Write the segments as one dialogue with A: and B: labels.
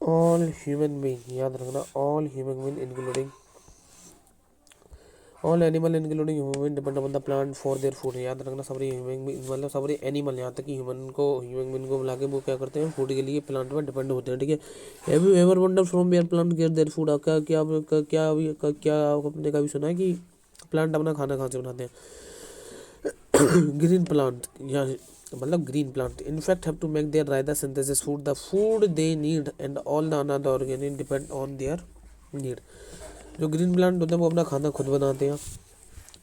A: All human being, याद रखना, all human being including all animal including human depend upon the plant for their food. याद रखना सारे human मतलब सारे एनिमल, यहाँ तक कि ह्यूमन बीइंग को मिला के वो क्या करते हैं, फूड के लिए प्लांट पर डिपेंड होते हैं। ठीक है, have you ever wonder from where plant get their food. क्या क्या क्या क्या क्या आपने कभी सुना है कि प्लांट अपना खाना कहाँ से बनाते हैं? ग्रीन प्लांट, यहाँ मतलब green plant in fact have to make their rather synthesis food the food they need and all the another organic depend on their need. जो ग्रीन प्लांट होते हैं वो अपना खाना खुद बनाते हैं।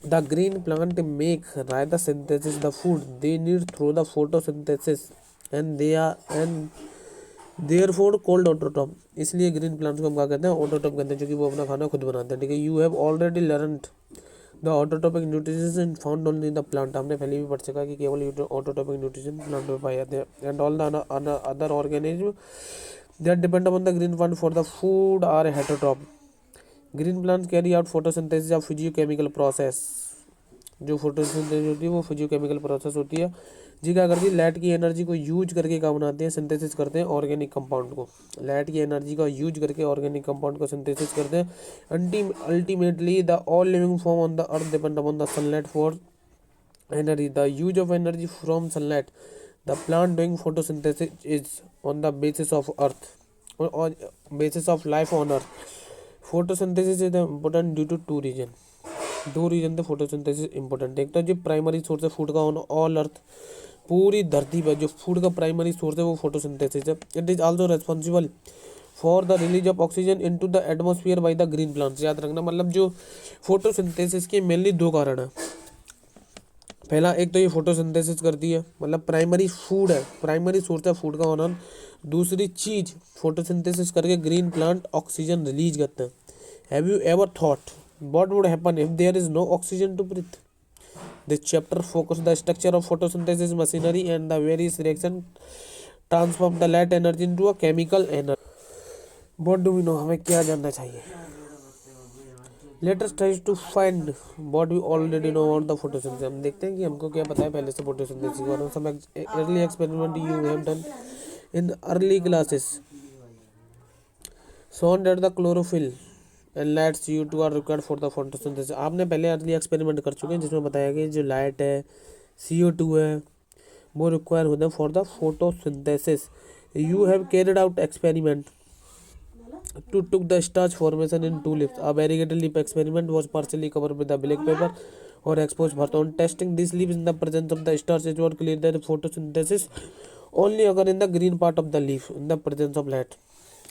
A: The green plant make rather synthesis the food they need through the photosynthesis and they are and their food called autotroph. इसलिए ग्रीन प्लांट्स को हम क्या कहते हैं, ऑटोटॉप कहते हैं, क्योंकि वो अपना खाना खुद बनाते हैं। ठीक है, you have already learned the autotrophic nutrition found only in the plant. हमने पहले भी पढ़ चुका कि केवल ऑटोटॉपिक न्यूट्रिशन प्लांट में पाए जाते हैं। And all the other organism that depend upon the green plant for the food are heterotroph. Green plant carry out photosynthesis of physiochemical process. जो फोटोसिंथेसिस होती है वो फिजियोकेमिकल प्रोसेस होती है जी। क्या करती है, लाइट की एनर्जी को यूज करके क्या बनाते हैं, सिंथेसिस करते हैं ऑर्गेनिक कंपाउंड को। लाइट की एनर्जी का यूज करके ऑर्गेनिक कंपाउंड को सिंथेसिस करते हैं। Ultimately the all living form on the earth depend upon the sunlight for energy. The use of energy from sunlight the plant doing photosynthesis is on the basis of earth और basis of life on earth. Photosynthesis is important due to two reason. दो reason थे photosynthesis important. एक तो जो primary source है food का on all अर्थ, पूरी धरती पर जो फूड का प्राइमरी सोर्स है वो फोटोसिंथेसिस है। It is also responsible for the release of oxygen into the atmosphere bye the green plants. याद रखना, मतलब जो फोटोसिंथेसिस के मेनली दो कारण है। पहला, एक तो ये फोटोसिंथेसिस करती है, मतलब प्राइमरी फूड है, प्राइमरी सोर्स है फूड का ऑन। दूसरी चीज, फोटोसिंथेसिस करके ग्रीन प्लांट ऑक्सीजन रिलीज करते हैं। Have you ever thought what would happen if there is no oxygen to breathe? This chapter focuses the structure of photosynthesis machinery and the various reaction transform the light energy into a chemical energy. What do we know? हमें क्या जानना चाहिए? Let us try to find what we already know about the photosynthesis. हम देखते हैं कि हमको क्या पता है पहले से photosynthesis के बारे में। Some early experiment you have done in early classes shown that the chlorophyll and light CO2 are required for the photosynthesis. आपने पहले अर्ली एक्सपेरिमेंट कर चुके हैं जिसमें बताया कि जो लाइट है, CO2 है, वो रिक्वायर होते हैं for the photosynthesis. You have carried out experiment to took the starch formation in two leaves. A variegated leaf experiment was partially covered with the black paper और expose for on testing this leaves in the presence of the starch is what clear that photosynthesis only occur in the green part of the leaf in the presence of light.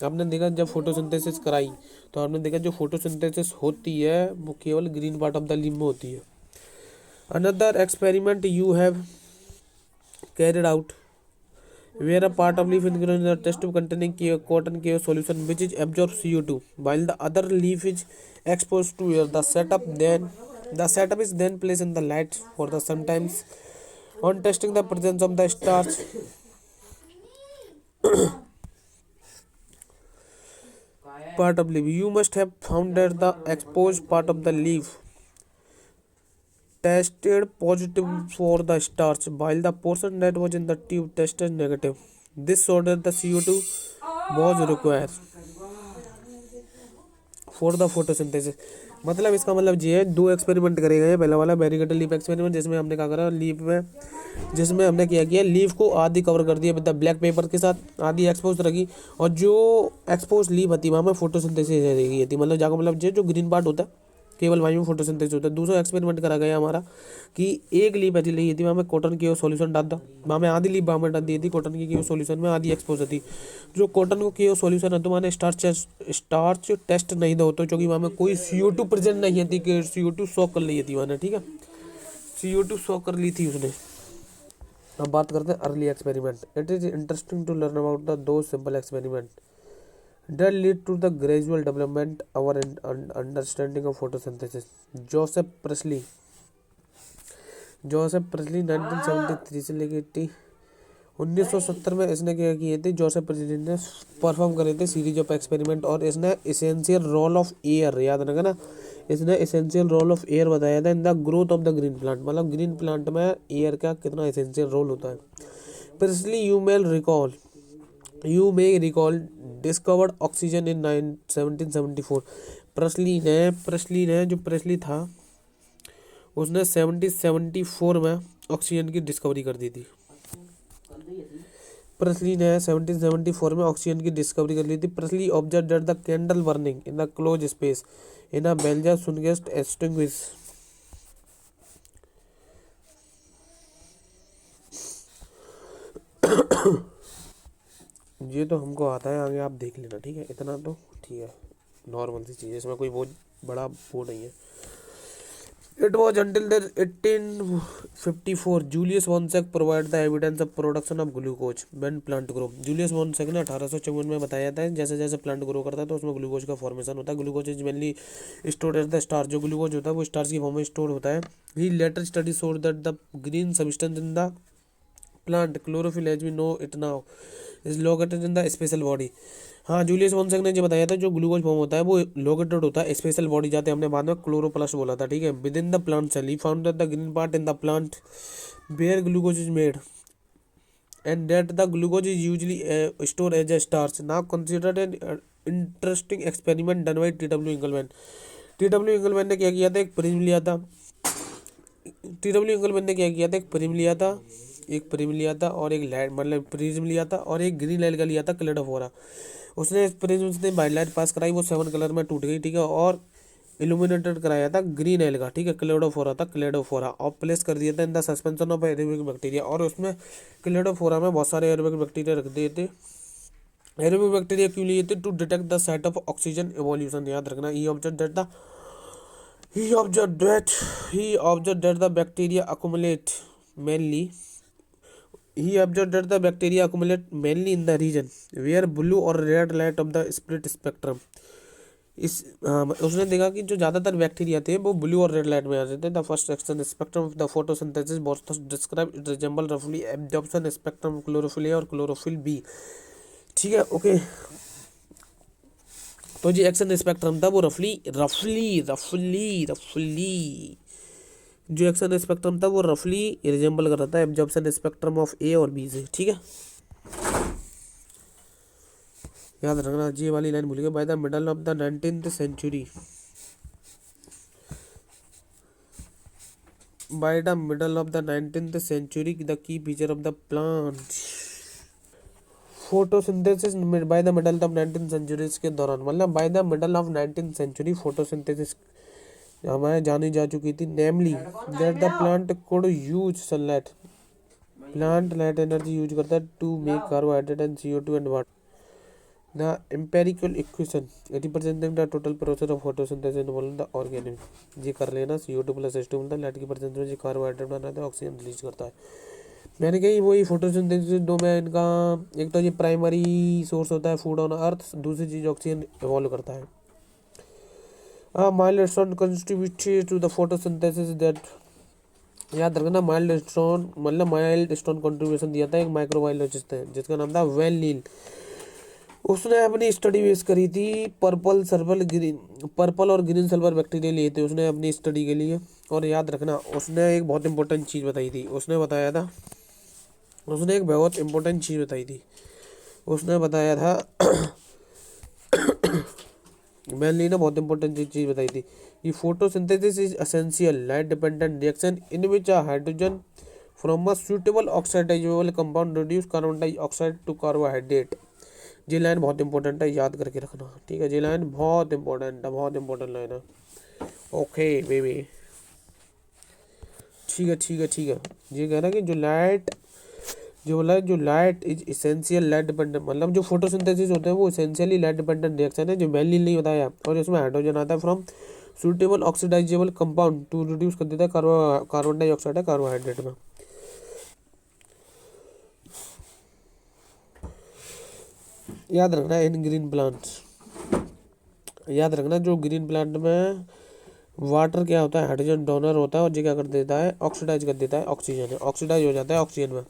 A: आपने देखा जब photosynthesis कराई तो आपने देखा जो photosynthesis होती है वो केवल green part of the leaf में होती है। Another experiment you have carried out where a part of leaf in the test containing cotton के solution which is absorb CO2 while the other leaf is exposed to air. The setup is then placed in the light for the sometimes on testing the presence of the starch part of leaf. You must have found that the exposed part of the leaf tested positive for the starch while the portion that was in the tube tested negative. This showed that the CO2 was required for the photosynthesis. मतलब इसका मतलब ये है, दो experiment करे गए हैं। पहला वाला वेरीगेटेड लीफ एक्सपेरिमेंट जिसमें हमने क्या करा, लीफ में जिसमें हमने क्या किया, लीफ को आधी कवर कर दिया विद द ब्लैक पेपर के साथ, आधी एक्सपोज रखी और जो एक्सपोज लीफ होती है वहाँ में फोटोसिंथेसिस रही थी। मतलब जाकर मतलब जो ग्रीन पार्ट होता है केवल वहीं में फोटोसिंथेसिस होता है। दूसरा एक्सपेरिमेंट करा गया हमारा कि एक लीफ ऐसी ली थी, वहाँ में कॉटन की सॉल्यूशन डाल दो, वहाँ में आधी लीफ वहाँ में डाल दी थी कॉटन की सॉल्यूशन में, आधी एक्सपोज थी। जो कॉटन को की सॉल्यूशन है तो मैंने स्टार्च टेस्ट नहीं दो तो क्योंकि वहाँ में कोई CO2 प्रेजेंट नहीं थी कि CO2 शॉक कर ली थी मैंने। ठीक है, CO2 शॉक कर ली थी उसने। अब बात करते हैं early experiment. It is interesting to learn about the two simple experiment that lead to the gradual development our understanding of photosynthesis. Joseph Priestley 1973 से लेकर 1970 में इसने क्या किए थे, जोसेफ प्रेस्ली ने परफॉर्म करे थे सीरीज ऑफ एक्सपेरिमेंट और इसने एसेंशियल रोल ऑफ एयर, याद रखना ना, इसने एसेंशियल रोल ऑफ एयर बताया था in the growth of the green plant. मतलब ग्रीन प्लांट में एयर का कितना एसेंशियल रोल होता है। Priestley you may recall discovered oxygen in 1774। Priestley ने जो प्रेस्ली था उसने 1774 में ऑक्सीजन की डिस्कवरी कर दी थी। प्रेस्ली ने 1774 में ऑक्सीजन की डिस्कवरी कर ली थी। Priestley observed that the candle burning in the close space in a bell jar soon get extinguish. ये तो हमको आता है, आगे आप देख लेना, ठीक है, इतना तो ठीक है, नॉर्मल सी चीज़ है, इसमें कोई बहुत बड़ा वो नहीं है। It was until the 1854 Julius von Sack provided the evidence of production of glucose when plant grow। Julius von Sachs ने 1854 में बताया था जैसे जैसे प्लांट ग्रो करता है तो उसमें ग्लूकोज का फॉर्मेशन होता है। Glucose is mainly stored at the starch. जो ग्लूकोज होता है वो स्टार्च की फॉर्म में स्टोर होता है। He later study showed that the green substance in the plant chlorophyll as we know it now is located in the special body. हाँ, Julius von Sachs ने जो बताया था जो ग्लूकोज फॉर्म होता है वो लोकेटेड होता है स्पेशल बॉडी, जाते हमने बाद में क्लोरोप्लास्ट बोला था, ठीक है, within the plant cell. He found that the green part in the plant where glucose is made and that the glucose is usually store as a starch. Now considered an interesting experiment done by T W. Engelmann. T W. Engelmann ने क्या किया था, एक prism लिया था। टी.डब्ल्यू. Engelmann ने क्या किया था, एक प्रिज्म लिया था, और एक लाइट मतलब प्रिज्म लिया था और एक ग्रीन लाइट का लिया था क्लेडोफोरा। उसने प्रिज्म से वाइट लाइट पास कराई, वो 7 कलर में टूट गई, ठीक है, और इल्यूमिनेटेड कराया था ग्रीन एल का, ठीक है, क्लेडोफोरा और प्लेस कर दिया था in the suspension of aerobic bacteria. और उसमें क्लेडोफोरा में बहुत सारे एरोबिक बैक्टीरिया रख दिए थे। एरोबिक बैक्टीरिया क्यों लिए थे, to detect the site of oxygen evolution. याद रखना, ही observed that the bacteria accumulate mainly in the region where blue or red light of the split spectrum। उसने देखा कि जो ज़्यादातर बैक्टीरिया थे वो ब्लू और रेड लाइट में आ जाते थे। The first action spectrum of the photosynthesis was described, it resemble रफली एब्जॉर्प्शन स्पेक्ट्रम क्लोरोफिल ए और क्लोरोफिल बी, ठीक है, ओके। तो जो एक्शन स्पेक्ट्रम था वो रफली जो एक्शन स्पेक्ट्रम था वो रफली रिजेंबल कर रहा था एब्जॉर्प्शन स्पेक्ट्रम ऑफ ए और बी से, ठीक है। याद रखना, ये वाली लाइन भूल गए। By the middle of the 19th century the key feature of the plant photosynthesis by the middle of 19th century के दौरान, मतलब by the middle of 19th century photosynthesis हमारे जानी जा चुकी थी। Namely that the plant could use sunlight, plant light energy use करता है to make carbohydrate and CO2 and water. The empirical equation 80% the total process of photosynthesis involve the organism. ये कर लेना, CO2 + H2 मिलता है, light की percent में carbohydrate बनाता है, ऑक्सीजन रिलीज करता है। मैंने कही वही फोटोसिंथेसिस दो में इनका, एक तो ये प्राइमरी सोर्स होता है फूड ऑन अर्थ, दूसरी चीज ऑक्सीजन इवॉल्व करता है। Milestone contributed to the photosynthesis that, याद रखना, माइलस्टोन कंट्रीब्यूशन दिया था एक माइक्रोबायोलॉजिस्ट है जिसका नाम था वेल नील। उसने अपनी स्टडी बेस करी थी पर्पल और ग्रीन सल्फर बैक्टीरिया लिए थे उसने अपनी स्टडी के लिए। और याद रखना, उसने एक बहुत इंपॉर्टेंट चीज़ बताई थी, उसने बताया था मेनली ना बहुत इंपॉर्टेंट चीज़ बताई थी। ये photosynthesis is essential light dependent reaction in which a hydrogen from a suitable oxidisable compound reduce carbon dioxide to carbohydrate. ये लाइन बहुत इंपॉर्टेंट है, याद करके रखना, ठीक है, ये लाइन बहुत इंपॉर्टेंट लाइन है, ओके बेबी, ठीक है। ये कह रहा है कि जो light is essential light dependent, मतलब जो फोटोसिंथेसिस होते हैं वो इसेंशियली लाइट डिपेंडेंट रिएक्शन है, जो मेनली नहीं बताया, और इसमें हाइड्रोजन आता है from suitable oxidisable compound to reduce कर देता है कार्बन डाइऑक्साइड है कार्बोहाइड्रेट में। याद रखना इन ग्रीन प्लांट्स, याद रखना जो ग्रीन प्लांट में वाटर क्या होता है, हाइड्रोजन डोनर होता है, और ये क्या कर देता है, ऑक्सीडाइज कर देता है ऑक्सीजन, ऑक्सीडाइज हो जाता है ऑक्सीजन में।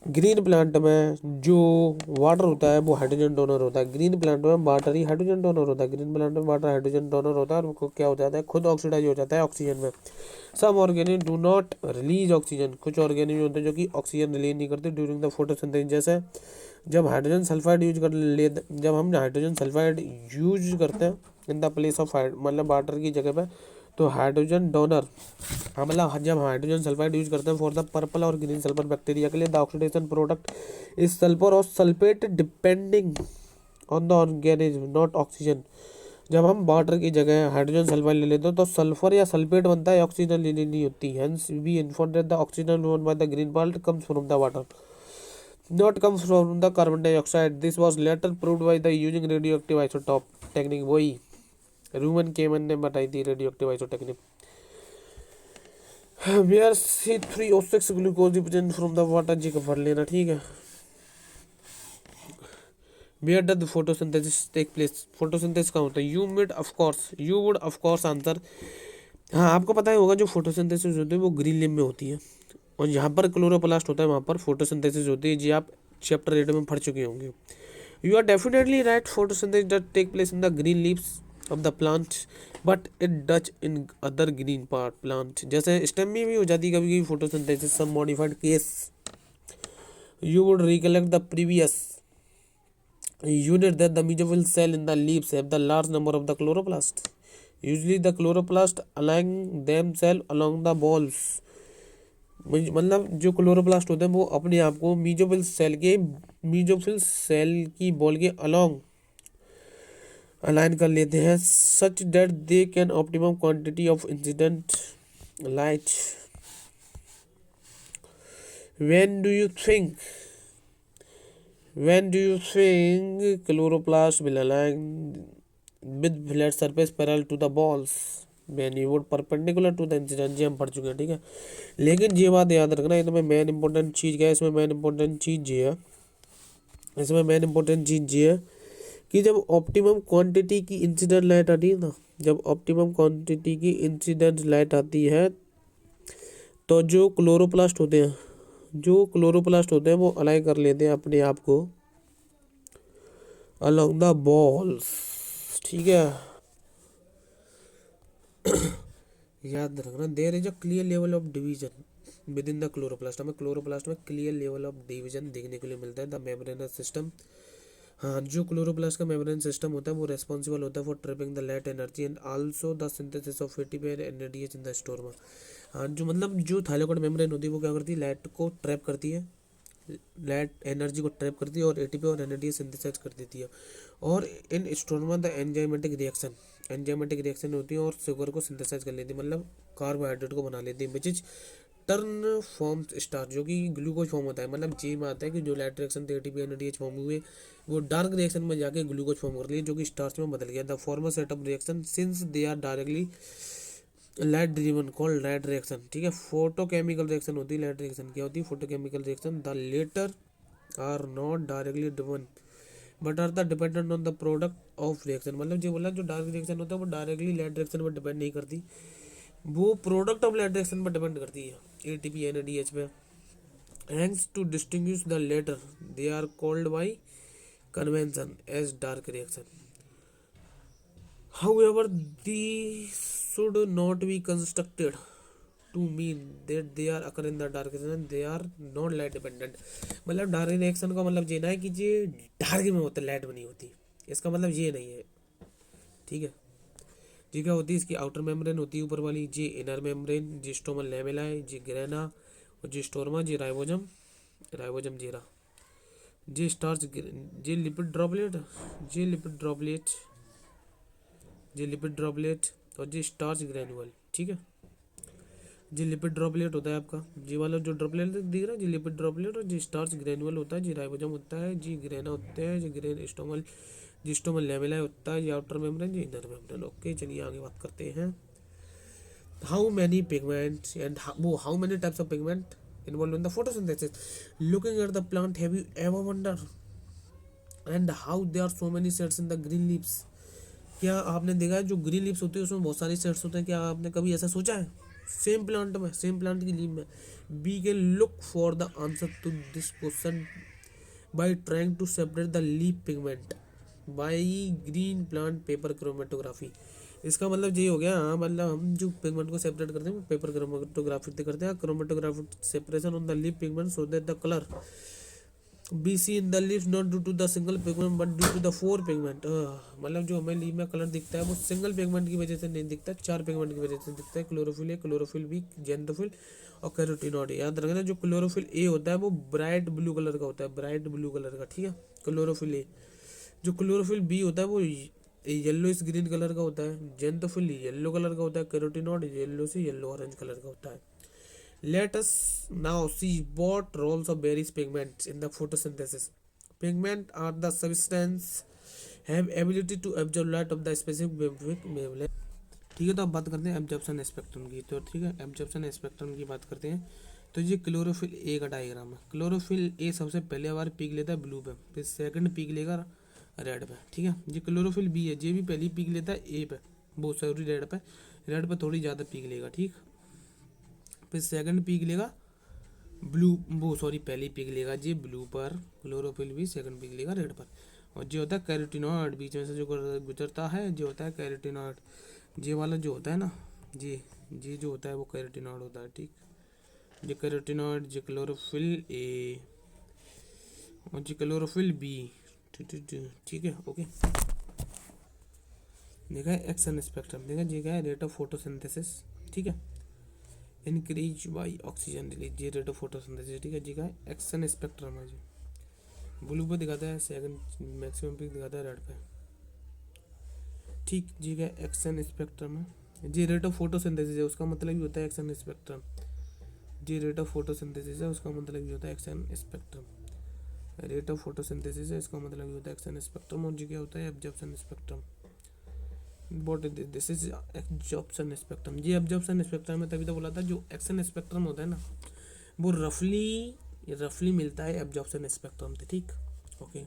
A: ग्रीन प्लांट में जो वाटर होता है वो हाइड्रोजन डोनर होता है, ग्रीन प्लांट में वाटर ही हाइड्रोजन डोनर होता है, ग्रीन प्लांट में वाटर हाइड्रोजन डोनर होता है, और उनको क्या हो जाता है, खुद ऑक्सीडाइज हो जाता है ऑक्सीजन में। Some organism do not release oxygen, कुछ ऑर्गेनिज्म होते हैं जो कि ऑक्सीजन रिलीज नहीं करते ड्यूरिंग द फोटोसिंथेसिस, जैसे जब हाइड्रोजन सल्फाइड यूज कर ले जब हम हाइड्रोजन सल्फाइड यूज करते हैं इन द प्लेस ऑफ मतलब वाटर की जगह पे, तो हाइड्रोजन डोनर, हाँ मतलब जब हाइड्रोजन सल्फाइड यूज करते हैं फॉर द पर्पल और ग्रीन सल्फर बैक्टीरिया के लिए, the oxidation product is sulphur और sulphate depending on the organism not oxygen. जब हम वाटर की जगह हाइड्रोजन सल्फाइड ले लेते हैं तो सल्फर या सल्फेट बनता है, ऑक्सीजन लेनी नहीं होती। Hence we inform that the oxygen given by the green part comes from the water, not comes from the carbon dioxide. This was later proved by the using radioactive isotope technique। वही Ruben Kamen ने बताई थी radioactive isotope technique. where C3O6 glucose present from the water, जी का पढ़ लेना, ठीक है। where does the photosynthesis take place? Photosynthesis कहाँ होता है? you would of course answer, हाँ आपको पता ही होगा जो फोटोसिंथेसिस होती है वो ग्रीन लिम्ब में होती है, और जहाँ पर क्लोरोप्लास्ट होता है वहाँ पर फोटोसिंथेसिस होती है, जी आप चैप्टर 8 में पढ़ चुके होंगे। You are definitely right, photosynthesis does take place in the green leaves of the plant but it does in other green part plant, जैसे स्टेम में भी हो जाती है कभी कभी photosynthesis, some modified case. You would recollect the previous unit that the mesophyll cell in the leaves have the large number of the chloroplast. Usually the chloroplast align themselves along the balls, मतलब जो chloroplast होते हैं वो अपने आप को mesophyll cell की ball के अलोंग अलाइन कर लेते हैं, such that they can optimum quantity of incident light. When do you think chloroplast will align with flat surface parallel to the balls when you would perpendicular to the incident, जी हम पढ़ चुके हैं, ठीक है। लेकिन ये बात याद रखना, इसमें मेन इंपॉर्टेंट चीज़ क्या है, इसमें मेन इंपॉर्टेंट चीज़ ये है कि जब ऑप्टिमम क्वांटिटी की इंसिडेंट लाइट आती है ना, जब ऑप्टिमम क्वांटिटी की इंसिडेंट लाइट आती है तो जो क्लोरोप्लास्ट होते हैं वो अलाइन कर लेते हैं अपने आप को अलोंग द बॉल्स, ठीक है। याद रखना, there is a clear level of division within the chloroplast, हमें क्लोरोप्लास्ट में क्लियर लेवल ऑफ डिवीजन देखने के लिए मिलता है। द मेम्ब्रेनस सिस्टम, हाँ जो क्लोरोप्लास्ट का मेम्ब्रेन सिस्टम होता है वो रेस्पॉन्सिबल होता है for trapping the light energy and also the synthesis of ATP and NADH in the स्टोरमा। हाँ जो मतलब जो थाइलाकोइड मेम्ब्रेन होती है वो क्या करती है, लाइट को ट्रैप करती है, लाइट एनर्जी को ट्रैप करती है और एटीपी और एनएडीएच सिंथेसाइज कर देती है। और इन स्टोरमा द एंजाइमेटिक रिएक्शन होती है और शुगर को सिंथेसाइज कर लेती है, मतलब कार्बोहाइड्रेट को बना लेती है, which is turn forms starch, जो कि ग्लूकोज फॉर्म होता है। मतलब जी में आता है कि जो लाइट रिएक्शन थे एटीपी एनएडीएच फॉर्म हुए वो डार्क रिएक्शन में जाके ग्लूकोज फॉर्म कर लिए जो कि स्टार्च में बदल गया। The former set of reaction since they are directly light driven called light reaction, ठीक है। फोटोकेमिकल रिएक्शन होती है, लाइट रिएक्शन क्या होती है, photochemical reaction. The latter are not directly driven but are the dependent on the product of reaction, मतलब जो बोला जो डार्क रिएक्शन होता है वो डायरेक्टली लाइट रिएक्शन पर डिपेंड नहीं करती, वो प्रोडक्ट ऑफ लाइट रिएक्शन पर डिपेंड करती है, एटीपी एनएडीएच पे। Hence to distinguish the latter they are called by convention as dark reaction. However, these should not be constructed to mean that they are occur in the dark region, they are not light dependent। मतलब dark reaction का मतलब ये ना है कि ये dark में होता है, लाइट में नहीं होती, इसका मतलब ये नहीं है, ठीक है। जी क्या होती है, इसकी आउटर मेम्ब्रेन होती है ऊपर वाली, जी इनर मेम्ब्रेन, जी स्टोमल लेमेलाए, जी ग्रेना और जी स्टोरमा, जी राइबोजम जीरा, जी स्टार्च, जी लिपिड ड्रॉपलेट और जी स्टार्च ग्रैनुअल, ठीक है। जी लिपिड ड्रॉपलेट होता है आपका, जी वाला जो ड्रॉपलेट दिख रहा है, जी लिपिड ड्रॉपलेट, और जी स्टार्च ग्रैनुअल होता है, जी राइबोसोम होता है, जी ग्रेना होते हैं, जी ग्रेन स्टोमल, जी स्टोमल लेमेला होता है, जी आउटर मेम्ब्रेन, जी इनर मेम्ब्रेन। ओके चलिए आगे बात करते हैं। How many pigments and how many types of pigment involve in the photosynthesis, looking at the plant, have you ever wonder and how there are so many shades in the green leaves. क्या आपने देखा है जो green leaves होती है उसमें बहुत सारी शेड्स होते हैं, क्या आपने कभी ऐसा सोचा है? सेम प्लांट की लीव में। We can look for the answer to this question by trying to separate the leaf pigment by green plant paper chromatography. इसका मतलब ये हो गया, हाँ मतलब हम जो पिगमेंट को सेपरेट करते हैं पेपर क्रोमेटोग्राफी से करते हैं। Chromatography separation on the leaf pigment so that the colour BC in the leaves not due to the single pigment but due to the four pigment। मतलब जो हमें लीफ में कलर दिखता है वो सिंगल पिगमेंट की वजह से नहीं दिखता, चार पिगमेंट की वजह से दिखता है। Chlorophyll A, chlorophyll B, xanthophyll और कैरोटीनॉइड। याद रखना जो क्लोरोफिल ए होता है वो ब्राइट ब्लू कलर का होता है, ब्राइट ब्लू कलर का, ठीक है, क्लोरोफिल ए। जो क्लोरोफिल बी होता है वो येलो इस ग्रीन कलर का होता है, जेंथोफिल येलो कलर का होता है, कैरोटीनॉइड येलो से येलो ऑरेंज कलर का होता है। Let us now see what roles of various pigments in the photosynthesis. Pigment are the substance have ability to absorb light of the specific wavelength। ठीक है, तो अब बात करते हैं एब्जॉर्प्शन स्पेक्ट्रम की। तो ठीक है, एब्जॉर्प्शन स्पेक्ट्रम की बात करते हैं। तो ये क्लोरोफिल ए का डायग्राम है। क्लोरोफिल ए सबसे पहले बार पीक लेता है ब्लू पे, फिर सेकंड पीक लेगा रेड पे, ठीक है। ये क्लोरोफिल बी है, ये भी पहली पीक लेता है ए पे, बहुत सॉरी रेड पे, रेड पे थोड़ी ज़्यादा पीक लेगा, ठीक। फिर सेकंड पीक लेगा ब्लू, वो सॉरी पहली पीक लेगा जी ब्लू पर, क्लोरोफिल भी सेकंड पीक लेगा रेड पर। और जो होता है कैरोटीनॉइड, बीच में से जो गुजरता है जो होता है कैरोटीनॉइड, ये वाला जो होता है ना, जी जो होता है वो कैरोटीनॉइड होता है, ठीक। ये कैरोटीनॉइड, ये क्लोरोफिल ए और ये क्लोरोफिल बी, ठीक है, ओके। देखा है एक्शन स्पेक्ट्रम, देखा जी क्या है, रेट ऑफ फोटोसिंथेसिस, ठीक है, इंक्रीज बाई ऑक्सीजन रिलीज, ये रेट ऑफ फोटोसिंथेसिस, ठीक है जी का एक्शन स्पेक्ट्रम है जी। ब्लू पे दिखाता है, सेकंड मैक्सिमम पे दिखाता है रेड पे, ठीक जी का एक्शन स्पेक्ट्रम है। जी रेट ऑफ फोटोसिंथेसिस है, उसका मतलब ही होता है एक्शन स्पेक्ट्रम। जी रेट ऑफ फोटोसिंथेसिस है, उसका मतलब ही होता है action spectrum. Rate of photosynthesis है, इसका मतलब ही होता है एक्शन स्पेक्ट्रम। और जी क्या होता है absorption spectrum. What is this is absorption spectrum. ये एब्जॉर्प्शन स्पेक्ट्रम में तभी तो बोला था जो एक्शन स्पेक्ट्रम होता है ना वो रफली मिलता है एब्जॉर्प्शन स्पेक्ट्रम से, ठीक, ओके।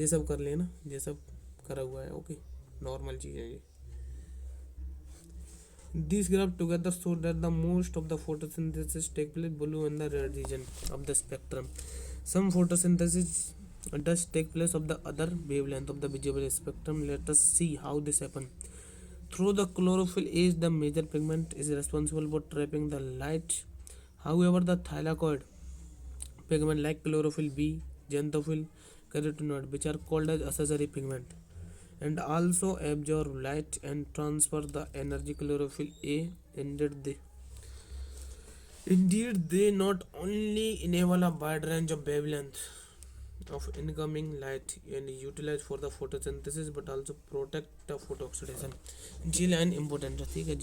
A: ये सब कर लेना, ये सब करा हुआ है, ओके, नॉर्मल चीज़ है ये। These graph together show that the most of the photosynthesis take place below in the red region of the spectrum. Some photosynthesis does take place of the other wavelength of the visible spectrum. Let us see how this happen. Through the chlorophyll A is the major pigment is responsible for trapping the light. However, the thylakoid pigment like chlorophyll B, xanthophyll, carotenoid, which are called as accessory pigment, and also absorb light and transfer the energy. Chlorophyll A indeed they not only enable a wide range of wavelength of incoming light and utilize for the photosynthesis but also protect the photooxidation। जी line important है, ठीक है,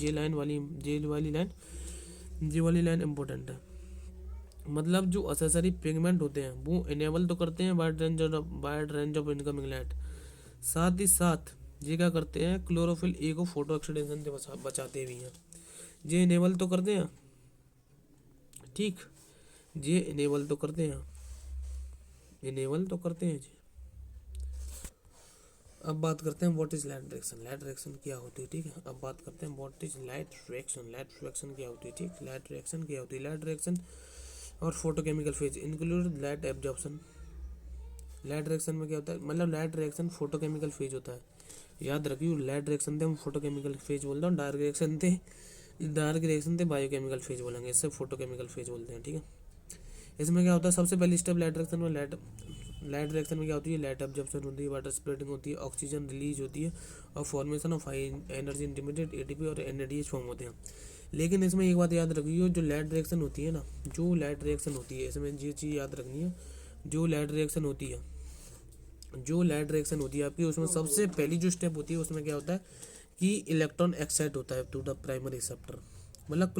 A: जी वाली line important है। मतलब जो accessory pigment होते हैं वो इनेबल तो करते हैं wide range of incoming light, साथ ही साथ ये क्या करते हैं क्लोरोफिल ए को फोटो ऑक्सीडेशन से बचाते भी हैं। ये इनेबल तो करते हैं, ठीक, ये इनेबल तो करते हैं जी। अब बात करते हैं what is light direction. Light direction क्या होती है, ठीक है। अब बात करते हैं what is light direction. Light direction क्या होती है, ठीक, लाइट डायरेक्शन क्या होती है। लाइट डायरेक्शन और photochemical phase include light absorption. Light direction में क्या होता है, मतलब लाइट डायरेक्शन फोटोकेमिकल फेज होता है, याद रखियो। लाइट डायरेक्शन थे हम फोटोकेमिकल फेज बोलते हैं, डार्क डायरेक्शन थे बायोकेमिकल फेज बोलेंगे, इससे फोटोकेमिकल फेज बोलते हैं, ठीक है। इसमें क्या होता है सबसे पहली स्टेप लाइट डायरेक्शन में, लाइट डायरेक्शन में क्या होती है, लाइट एब्जॉर्प्शन होती है, वाटर स्प्रेडिंग होती है, ऑक्सीजन रिलीज होती है और formation of high energy intermediate ATP और एनएडीएच फॉर्म होते हैं। लेकिन इसमें एक बात याद रखिए, जो लाइट डायरेक्शन होती है ना, जो लाइट डायरेक्शन होती है इसमें ये चीज़ याद रखनी है, जो लाइट डायरेक्शन होती है आपकी, उसमें सबसे पहली जो स्टेप होती है उसमें क्या होता है कि इलेक्ट्रॉन एक्साइट होता है टू द प्राइमरी रिसेप्टर। मतलब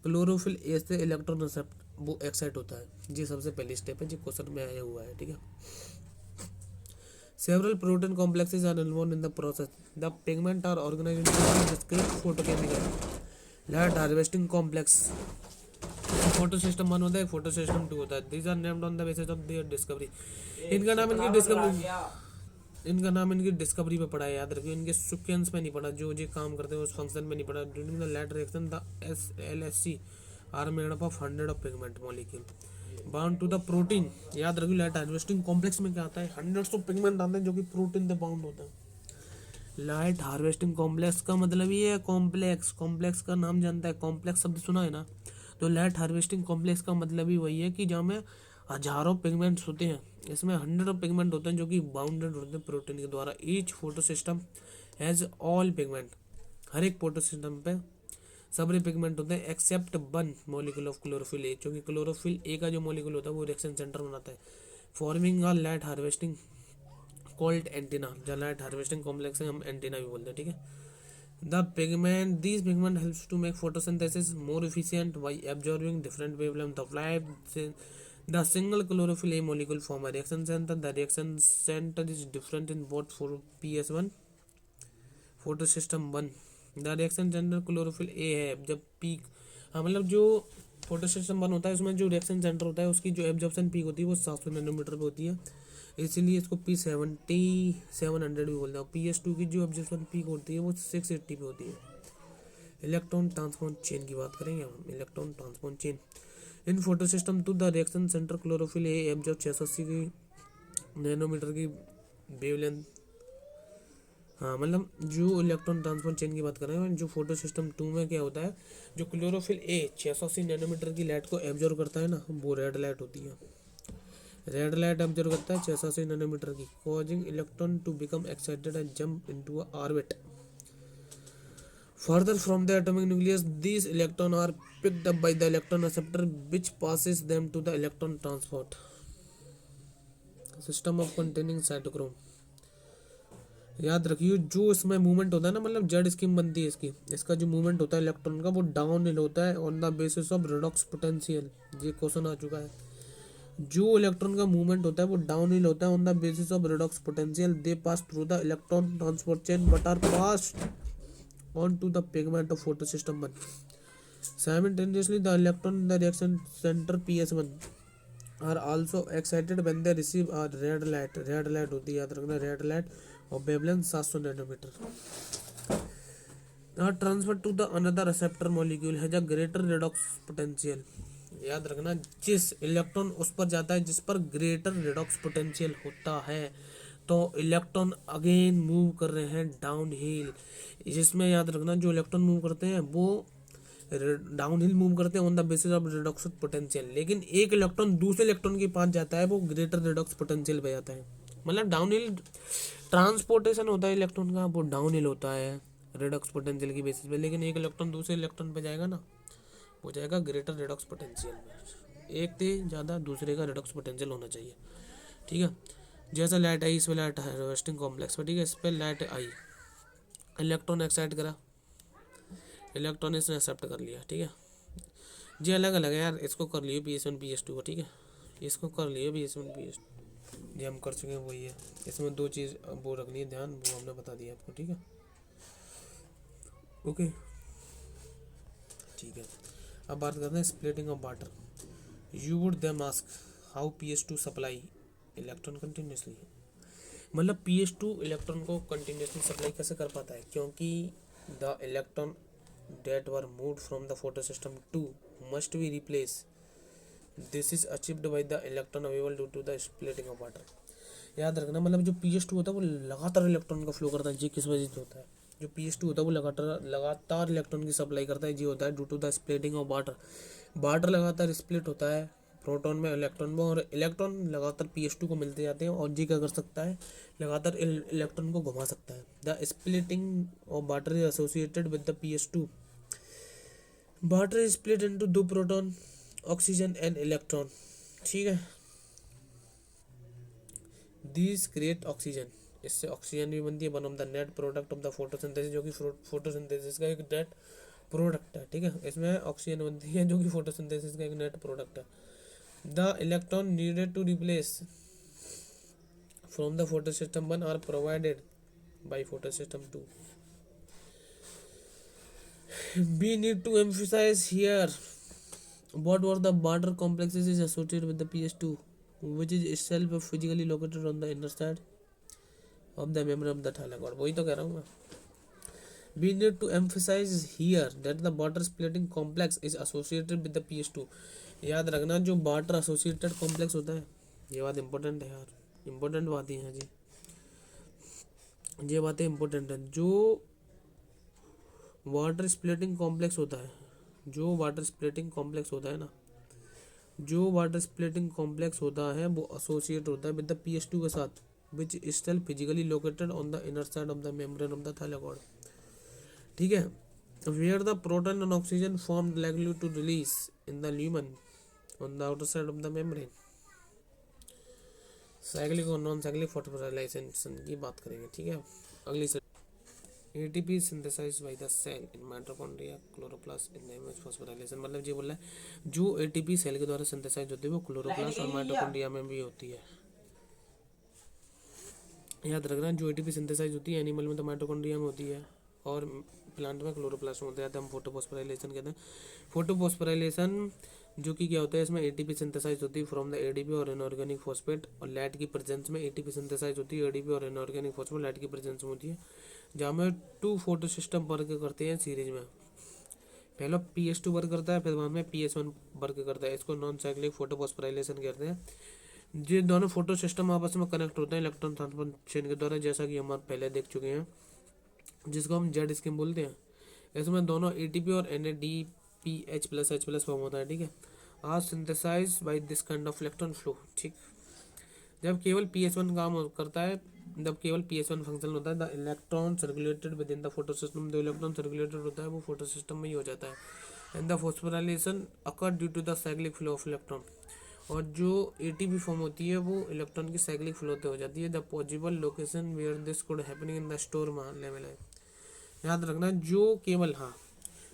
A: क्लोरोफिल ए से इलेक्ट्रॉन रिसेप्टर वो एक्साइट होता है, ये सबसे पहली स्टेप है जो क्वेश्चन में आया हुआ है, ठीक है। Several protein complexes are involved in the process. The pigment are organized into discrete photochemical light harvesting complex. Photo system 1 होता है, फोटो सिस्टम 2 होता है। These are named on the basis of their discovery. इनका नाम इनकी discovery पे पड़ा है, याद रखिए, इनके सीक्वेंस पे नहीं पड़ा, जो काम करते हैं उस फंक्शन में नहीं पड़ा। During the light reaction the LSC are made up of 100 of pigment molecule bound to the protein. याद रखिए लाइट हार्वेस्टिंग कॉम्प्लेक्स में क्या आता है, 100 ऑफ पिगमेंट आते हैं जो कि प्रोटीन से बाउंड होता है। लाइट हार्वेस्टिंग कॉम्प्लेक्स का मतलब ये है कॉम्प्लेक्स का नाम जानता है, कॉम्प्लेक्स शब्द सुना है ना, तो लाइट हार्वेस्टिंग कॉम्प्लेक्स का मतलब ही वही है कि जहाँ में हजारों पिगमेंट्स होते हैं, इसमें 100 पिगमेंट होते हैं जो कि बाउंडेड होते हैं प्रोटीन के द्वारा। Each photo system has all pigment, हर एक फोटो सिस्टम पे सारे पिगमेंट होते हैं except one molecule of chlorophyll A, क्योंकि क्लोरोफिल ए का जो मॉलिक्यूल होता है वो रिएक्शन सेंटर बनाता है, forming a light harvesting called antenna. जहाँ लाइट हार्वेस्टिंग कॉम्प्लेक्स है हम एंटीना भी बोलते हैं, ठीक है। These pigment helps to make photosynthesis more efficient by absorbing different wavelength of light. The single chlorophyll A molecule form a reaction center. The reaction center is different in both for PS1 photosystem 1. The reaction center chlorophyll A है जब peak, हाँ मतलब जो photosystem 1 होता है उसमें जो reaction centre होता है उसकी जो एब्जॉर्प्शन पीक होती है वो 700 नैनोमीटर पे होती है, इसीलिए इसको P700 भी बोलते हैं। PS2 की जो एब्जॉर्प्शन पीक होती है वो 680 पे होती है। इलेक्ट्रॉन ट्रांसपोर्ट चेन की बात करेंगे हम, electron transport chain in photosystem two the reaction centre chlorophyll A absorb 680 की नैनोमीटर की वेवलेंथ। हाँ मतलब जो इलेक्ट्रॉन ट्रांसपोर्ट चेन की बात कर रहे हैं, जो फोटो सिस्टम 2 में क्या होता है, जो क्लोरोफिल ए 680 नैनोमीटर की लाइट को एब्जॉर्व करता है ना, वो रेड लाइट होती है। रेड लाइट एब्जॉर्व करता है 680 नैनोमीटर की, causing electron to become excited and jump into a orbit further from the atomic nucleus. These electron are picked up by the electron acceptor which passes them to the electron transport system of containing cytochrome. याद रखिए जो इसमें movement होता है ना, मतलब Z scheme बनती है इसकी, इसका जो मूवमेंट होता है इलेक्ट्रॉन का वो डाउन हिल होता है on the basis of redox potential. ये क्वेश्चन आ चुका है, जो इलेक्ट्रॉन का मूवमेंट होता है वो डाउन हिल होता है on the basis of redox potential. They pass through the electron transport chain but are passed on to the pigment of photosystem 1 simultaneously. The electron in the reaction centre PS1 are also excited when they receive a red light. Red light होती है, याद रखना, red light और wavelength 700 nanometre. Transfer to the another receptor molecule has a greater redox potential. याद रखना जिस electron उस पर जाता है जिस पर ग्रेटर रिडॉक्स पोटेंशियल होता है, तो इलेक्ट्रॉन अगेन मूव कर रहे हैं डाउन हिल। जिसमें याद रखना जो इलेक्ट्रॉन मूव करते हैं वो डाउन हिल मूव करते हैं on the basis of redox potential, लेकिन एक इलेक्ट्रॉन दूसरे इलेक्ट्रॉन के पास जाता है वो ग्रेटर रिडॉक्स पोटेंशियल पे जाता है। मतलब डाउन हिल ट्रांसपोर्टेशन होता है इलेक्ट्रॉन का, वो डाउन हिल होता है रिडॉक्स पोटेंशियल की बेसिस पे, लेकिन एक इलेक्ट्रॉन दूसरे इलेक्ट्रॉन पे जाएगा ना, वो जाएगा ग्रेटर रिडॉक्स पोटेंशियल में। एक से ज़्यादा दूसरे का रिडॉक्स पोटेंशियल होना चाहिए, ठीक है। जैसा लाइट आई इस पर लाइट हार्वेस्टिंग कॉम्प्लेक्स पर, ठीक है, इस पर लाइट आई, इलेक्ट्रॉन एक्साइट करा, इलेक्ट्रॉन इसने एक्सेप्ट कर लिया, ठीक है। जी अलग अलग है यार, इसको कर लिए PS1 PS2 को, ठीक है, इसको कर लिए PS1 PS2 जो हम कर चुके हैं वही है। इसमें दो चीज़ वो रखनी है ध्यान, वो हमने बता दिया आपको, ठीक है, ओके ठीक है। अब बात करते हैं splitting of water. You would them ask how PS2 supply electron continuously. मतलब PS2 इलेक्ट्रॉन को कंटिन्यूसली सप्लाई कैसे कर पाता है, क्योंकि the electron that were moved from the photosystem 2 must be replaced. This is achieved by the electron available due to the splitting of water. याद रखना मतलब जो PS2 होता है वो लगातार इलेक्ट्रॉन का फ्लो करता है, जी किस वजह से होता है, जो PS2 होता है वो लगातार इलेक्ट्रॉन की सप्लाई करता है, जी होता है due to the splitting of water. Water लगातार स्प्लिट होता है प्रोटॉन में इलेक्ट्रॉन में, और इलेक्ट्रॉन लगातार PS2 को मिलते जाते हैं, और जी क्या कर सकता है लगातार इलेक्ट्रॉन को घुमा सकता है। The splitting of water is associated with the PS2। Water is split into दो प्रोटॉन ऑक्सीजन एंड इलेक्ट्रॉन, ठीक है। दिस क्रिएट ऑक्सीजन, इससे ऑक्सीजन भी बनती है, one of the net product of the photosynthesis, जो कि फोटोसिंथेसिस का एक नेट प्रोडक्ट है, ठीक है। इसमें ऑक्सीजन बनती है जो कि फोटोसिंथेसिस का एक नेट प्रोडक्ट है। The electron needed to replace from the photosystem 1 are provided by photosystem 2. We need to emphasize here what were the water complexes is associated with the PS2, which is itself physically located on the inner side of the membrane of the thylakoid. वही तो कह रहा हूँ मैं। We need to emphasize here that the water splitting complex is associated with the PS2. याद रखना जो water associated complex होता है, ये बात इंपॉर्टेंट है यार, इंपॉर्टेंट बातें हैं जी, ये बातें इंपॉर्टेंट है। जो वाटर स्प्लिटिंग कॉम्प्लेक्स होता है जो वाटर स्प्लिटिंग कॉम्प्लेक्स होता है ना, जो वाटर स्प्लिटिंग कॉम्प्लेक्स होता है वो एसोसिएट होता है विद द pH2 के साथ, which still physically located on the inner side of the membrane of the thylakoid. ठीक है, where the proton and oxygen form likely to release in the lumen on the outer side of the membrane. Cyclic और non cyclic phosphorylation की बात करेंगे। ठीक है, अगली से ATP synthesized by the cell in mitochondria chloroplast in image phosphorylation, मतलब ये बोल रहा है जो एटीपी सेल के द्वारा सिंथेसाइज होती है वो क्लोरोप्लास्ट और माइटोकॉन्ड्रिया में भी होती है। याद रखना, जो एटीपी सिंथेसाइज होती है एनिमल में तो माइटोकॉन्ड्रिया में होती है और प्लांट में क्लोरोप्लास्ट में होता है, तो हम फोटोफॉस्फोराइलेशन कहते हैं। फोटोफॉस्फोराइलेशन जो कि क्या होता है, इसमें एटीपी सिंथेसाइज होती है फ्रॉम द एडीपी और इनऑर्गेनिक फॉस्फेट, और लाइट की प्रेजेंस में एटीपी सिंथेसाइज होती है एडीपी और इनऑर्गेनिक फॉस्फेट लाइट की प्रेजेंस में होती है, जहाँ में 2 फोटो सिस्टम वर्क करते हैं सीरीज में। पहला PS2 वर्क करता है, फिर बाद में PS1 वर्क करता है। इसको नॉन साइक्लिक फोटोफॉस्फोराइलेशन कहते हैं। ये दोनों फोटो सिस्टम आपस में कनेक्ट होते हैं इलेक्ट्रॉन ट्रांसफर के द्वारा, जैसा कि हम पहले देख चुके हैं, जिसको हम जेड स्कीम बोलते हैं। इसमें दोनों एटीपी और NADPH+H+ फॉर्म होता है। ठीक है, are synthesize by this kind of electron flow. ठीक, जब केवल PS1 काम करता है, जब केवल PS1 फंक्शन होता है, the electron circulated with in the photo system, जो इलेक्ट्रॉन सर्कुलेटेड होता है वो फोटो सिस्टम में ही हो जाता है। And the phosphorylation occur due to the cyclic flow of electron, और जो एटीपी फॉर्म होती है वो इलेक्ट्रॉन की साइक्लिक फ्लो होते हो जाती है। The possible location where this could happening in the stroma level. याद रखना, जो केवल, हाँ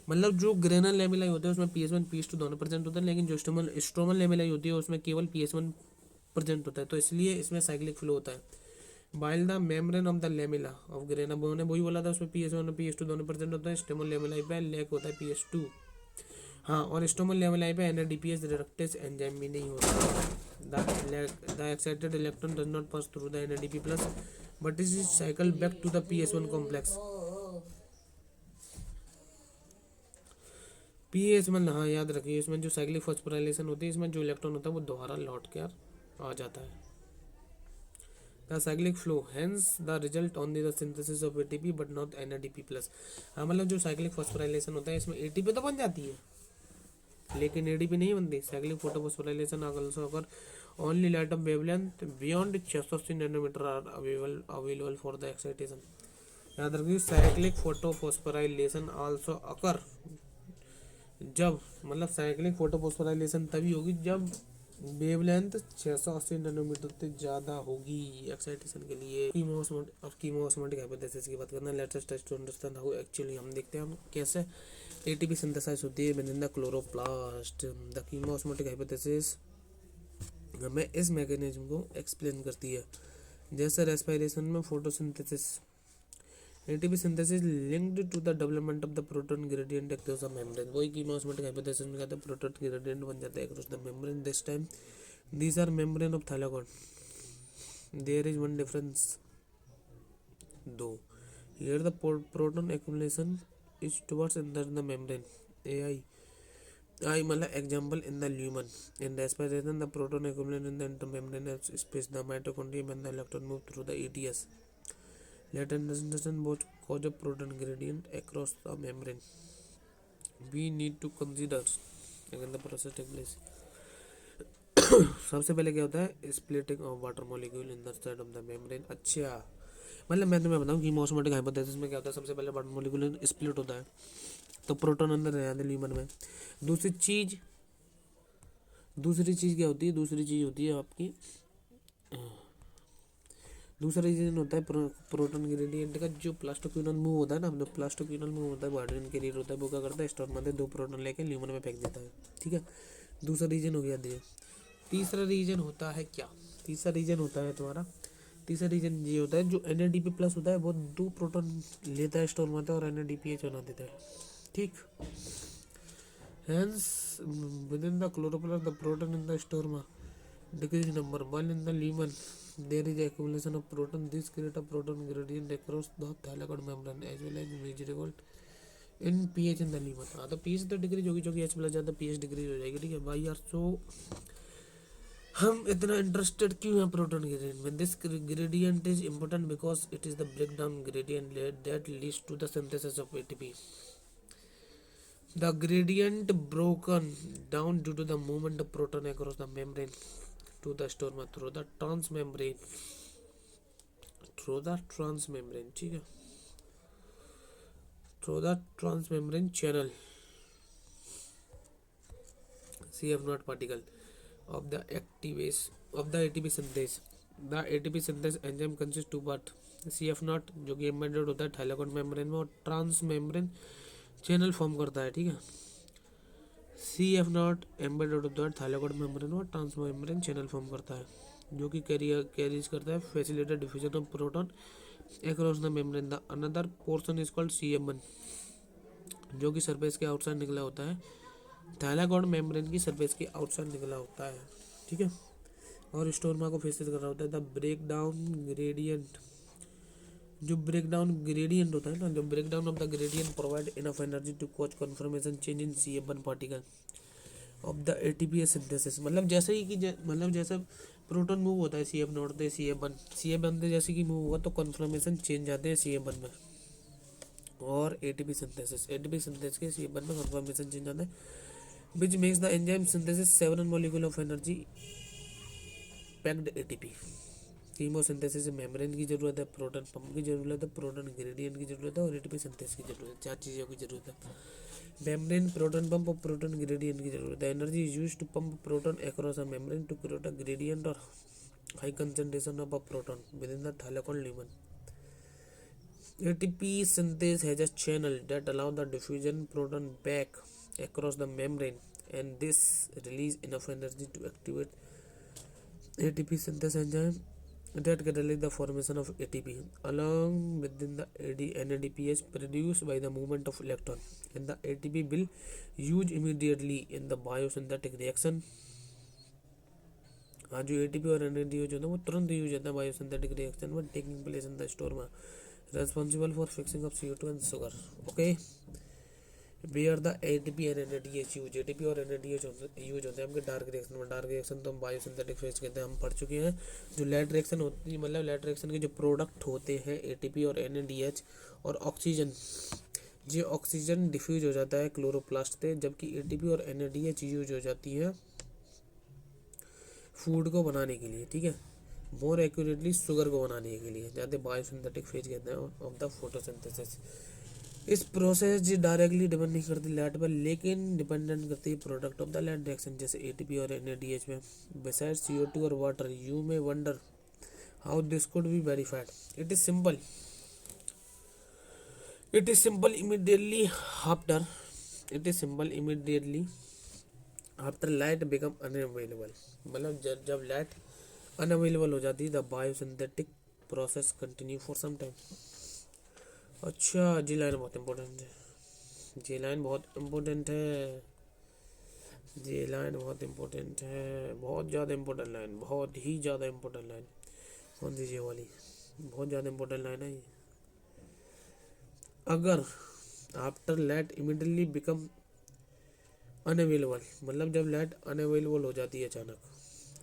A: मतलब जो ग्रेनल लेमिलाई होते हैं उसमें PS1 PS2 दोनों प्रेजेंट होता है, लेकिन जो स्ट्रोमल लेमिलाई होती है उसमें केवल PS1 प्रेजेंट होता है, तो इसलिए इसमें साइक्लिक फ्लो होता है। While the membrane of the lamella of grana, ने वही बोला था उसमें PS1 और PS2 दोनों प्रेजेंट होता है। स्टेमल लेमिलाई पे लैक होता है PS2। हाँ, और स्टोमल लेमिलाई पे NADPH रिडक्टेज एंजाइम भी नहीं होता। The excited electron does not pass through the NADP+ but is cycle back to the PS1 complex. PS1, हाँ याद रखिए, इसमें जो साइक्लिक फॉस्फोराइलेशन होती है इसमें जो इलेक्ट्रॉन होता है वो दोबारा लौट कर आ जाता है। The cyclic flow hence the result on the synthesis of ATP but not NADP+। हाँ, मतलब जो साइक्लिक फॉस्फोराइलेशन होता है इसमें एटीपी तो बन जाती है लेकिन एडीपी नहीं बनती। Cyclic photophosphorylation also occur only light of wavelength beyond 680 nanometre are available for the excitation. याद रखिए, साइक्लिक फोटोफॉस्फोराइलेशन आल्सो अकर, जब मतलब साइक्लिक फोटोफॉस्फोराइलेशन तभी होगी जब वेवलेंथ 680 नैनोमीटर से ज़्यादा होगी एक्साइटेशन के लिए। कीमोस्मोटिक हाइपोथेसिस की बात करना, let's test to understand how actually, हम देखते हैं हम कैसे एटीपी सिंथेसाइज होती है within the chloroplast. The chemiosmotic hypothesis हमें इस मैकेनिज्म को एक्सप्लेन करती है, जैसे रेस्पिरेशन में photosynthesis, ATP synthesis linked to the development of the proton gradient across the membrane. वही कीमोस्मोटिक हाइपोथेसिस में कहते हैं प्रोटॉन ग्रेडियंट बन जाता है across the membrane. This time these are membrane of thylakoid. There is one difference though, here the proton accumulation is towards under the membrane. I मतलब example in the lumen, in respiration the proton accumulate in the intermembranous space, the mitochondria when the electron move through the ETS. Let us understand both cause of proton gradient across the membrane. We need to consider again the process take place. सबसे पहले क्या होता है, splitting of water molecule in the side of the membrane. अच्छा, मतलब मैं तुम्हें बताऊं कि कीमोस्मोटिक हाइपोथेसिस में क्या होता है, सबसे पहले वाटर मॉलिक्यूल स्प्लिट होता है तो प्रोटॉन अंदर रह जाते हैं ल्यूमन में। दूसरी चीज क्या होती है, दूसरी चीज होती है आपकी, दूसरा रीजन होता है प्रोटॉन ग्रेडियंट का। जो प्लास्टोक्यूनल मूव होता है ना, जो प्लास्टोक्यूनल मूव होता है हाइड्रोजन कैरियर होता है, वो क्या करता है, स्टोर में 2 प्रोटॉन लेके ल्यूमन में फेंक देता है। ठीक है, दूसरा रीजन हो गया दिया। तीसरा रीजन होता है क्या, तीसरा रीजन होता है तुम्हारा, तीसरा रीजन ये होता है जो NADP+ होता है वो 2 प्रोटॉन लेता है स्टोर में और NADPH बना देता है। ठीक, hence within the chloroplast the proton in the stroma decrease number, while in the lumen there is accumulation of proton. This create a proton gradient across the thylakoid membrane as well as measurable in pH in the lumen। हाँ, तो pH तो decrease होगी, जो कि H+ ज़्यादा pH decrease हो जाएगी। ठीक है भाई यार, सो हम इतना इंटरेस्टेड क्यों हैं प्रोटॉन ग्रेडियंट में। This gradient is important because it is the break down gradient that leads to the synthesis of ATP. The gradient broken down due to the movement of proton across the membrane to the स्टोरमा through the transmembrane ठीक है, through the transmembrane channel CF naught particle of the activase of the ATP synthase. The ATP synthase enzyme consists two part, CF naught जो कि embedded होता है thylakoid membrane में और trans membrane channel form करता है, ठीक है। CF नॉट एम्बेडेड होता है थाइलाकोइड मेम्ब्रेन में और ट्रांस मेम्ब्रेन चैनल फॉर्म करता है जो कि कैरीज करता है facilitated diffusion of proton across the membrane. The another portion is called CM1 जो कि सरफेस के आउटसाइड निकला होता है, थाइलाकोइड मेम्ब्रेन की सरफेस के आउटसाइड निकला होता है, ठीक है। और स्टोरमा को फेसिस कर रहा होता है। द ब्रेक डाउन ग्रेडियंट, जो ब्रेक डाउन ग्रेडियंट होता है ना, जो break down of the gradient provide enough energy to cause conformation change in CF1 particle of the ATP synthesis. मतलब जैसे ही कि मतलब जैसे प्रोटॉन मूव होता है CF नॉट से CF1 से जैसे कि मूव हुआ तो कन्फर्मेशन चेंज आते हैं CF1 में, और ATP सिंथेसिस के CF1 में कन्फर्मेशन चेंज आता है which makes the enzyme synthesis several molecule of energy packed ATP। Chemosynthesis में मेम्ब्रेन की जरूरत है, प्रोटॉन पंप की जरूरत है, प्रोटॉन ग्रेडियंट की जरूरत है और ATP सिंथेसिस की जरूरत है। चार चीज़ों की जरूरत है, मेम्ब्रेन, प्रोटॉन पंप और प्रोटॉन ग्रेडियंट की जरूरत है। Energy is used to pump proton across a membrane to create a gradient और high concentration of a proton within the thylakoid lumen. ATP synthase has a channel that allow the diffusion proton back across the membrane and this release enough energy to activate ATP synthase enzyme that catalyze the formation of ATP along within the NADPH produced by the movement of electron, and the ATP will use immediately in the biosynthetic reaction। हाँ, जो ATP और NADH होता है वो तुरंत use होता है biosynthetic reaction में टेकिंग प्लेस इन द स्टोरमा responsible for fixing of CO2 and sugar। okay, where the ATP and NADH use, ATP और NADH यूज होते हैं आपके डार्क रिएक्शन में। डार्क रिएक्शन तो हम बायोसिंथेटिक फेज कहते हैं, हम पढ़ चुके हैं। जो लाइट रिएक्शन होती है, मतलब लाइट रिएक्शन के जो प्रोडक्ट होते हैं ATP और NADH और ऑक्सीजन, ये ऑक्सीजन डिफ्यूज हो जाता है क्लोरोप्लास्ट से, जबकि ATP और NADH यूज हो जाती है फूड को बनाने के लिए, ठीक है, मोर एक्यूरेटली शुगर को बनाने के लिए, जाते बायोसिंथेटिक फेज कहते हैं ऑफ द फोटोसिंथेसिस। इस प्रोसेस डायरेक्टली डिपेंड नहीं करती लाइट पर, लेकिन डिपेंडेंट करती है product of the light reaction जैसे ATP और NADH में। बिसाइड CO2 और water, you may wonder how this could be verified. It is simple immediately after light become unavailable. मतलब जब लाइट अनअवेलेबल हो जाती है the biosynthetic process continue for some time. अच्छा, जी लाइन बहुत इम्पोर्टेंट है, जी लाइन बहुत इम्पोर्टेंट है, जी लाइन बहुत इम्पोर्टेंट है, बहुत ज़्यादा इम्पोर्टेंट लाइन, बहुत ही ज़्यादा इम्पोर्टेंट लाइन। कौन सी ये वाली बहुत ज़्यादा इम्पोर्टेंट लाइन है ये। अगर after light immediately become unavailable, मतलब जब लाइट अनअवेलेबल हो जाती है अचानक,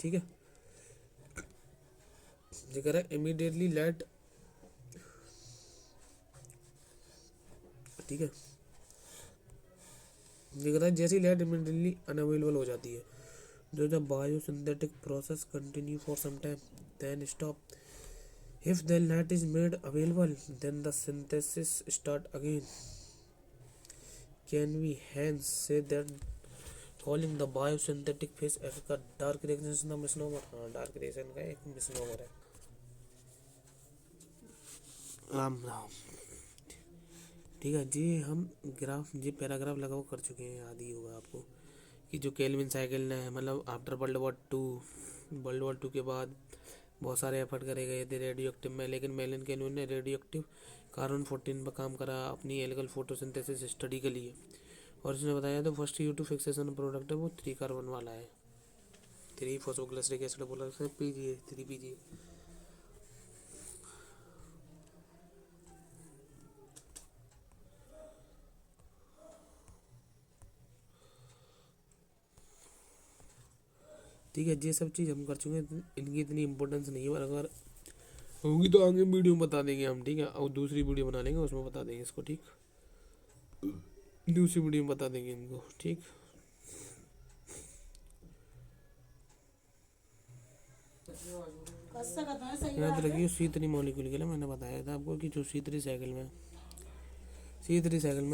A: ठीक है, जिक्र है इमीडिएटली लाइट, ठीक है, जिक्र है जैसी लाइट इमीडिएटली अनअवेलेबल हो जाती है, जो the biosynthetic process continue for some time then stop. If the light is made available then the synthesis start again. Can we hence say that calling the biosynthetic phase of का dark reaction the misnomer. हाँ, dark reaction का एक misnomer है। राम राम, ठीक है जी। हम graph जी paragraph लगाओ कर चुके हैं, याद ही होगा आपको कि जो केल्विन साइकिल ने, मतलब आफ्टर वर्ल्ड वॉर टू के बाद बहुत सारे एफर्ट करे गए थे रेडियो एक्टिव में, लेकिन मेलन केल्विन ने रेडियो एक्टिव कार्बन 14 पर काम करा अपनी एल्गल फोटोसिंथेसिस स्टडी के लिए, और उसने बताया तो फर्स्ट CO2 फिक्सेशन प्रोडक्ट है वो 3 कार्बन वाला है, 3 फॉस्फोग्लिसरिक एसिड बोला PGA 3 PGA। ठीक है, ये सब चीज़ हम कर चुके हैं, इनकी इतनी इंपॉर्टेंस नहीं है, अगर होगी तो आगे वीडियो में बता देंगे हम, ठीक है, और दूसरी वीडियो बना लेंगे उसमें बता देंगे इसको, ठीक। दूसरी वीडियो में बता देंगे इनको, ठीक। याद रखिए C3 मॉलिक्यूल के लिए मैंने बताया था आपको कि जो C3 साइकिल में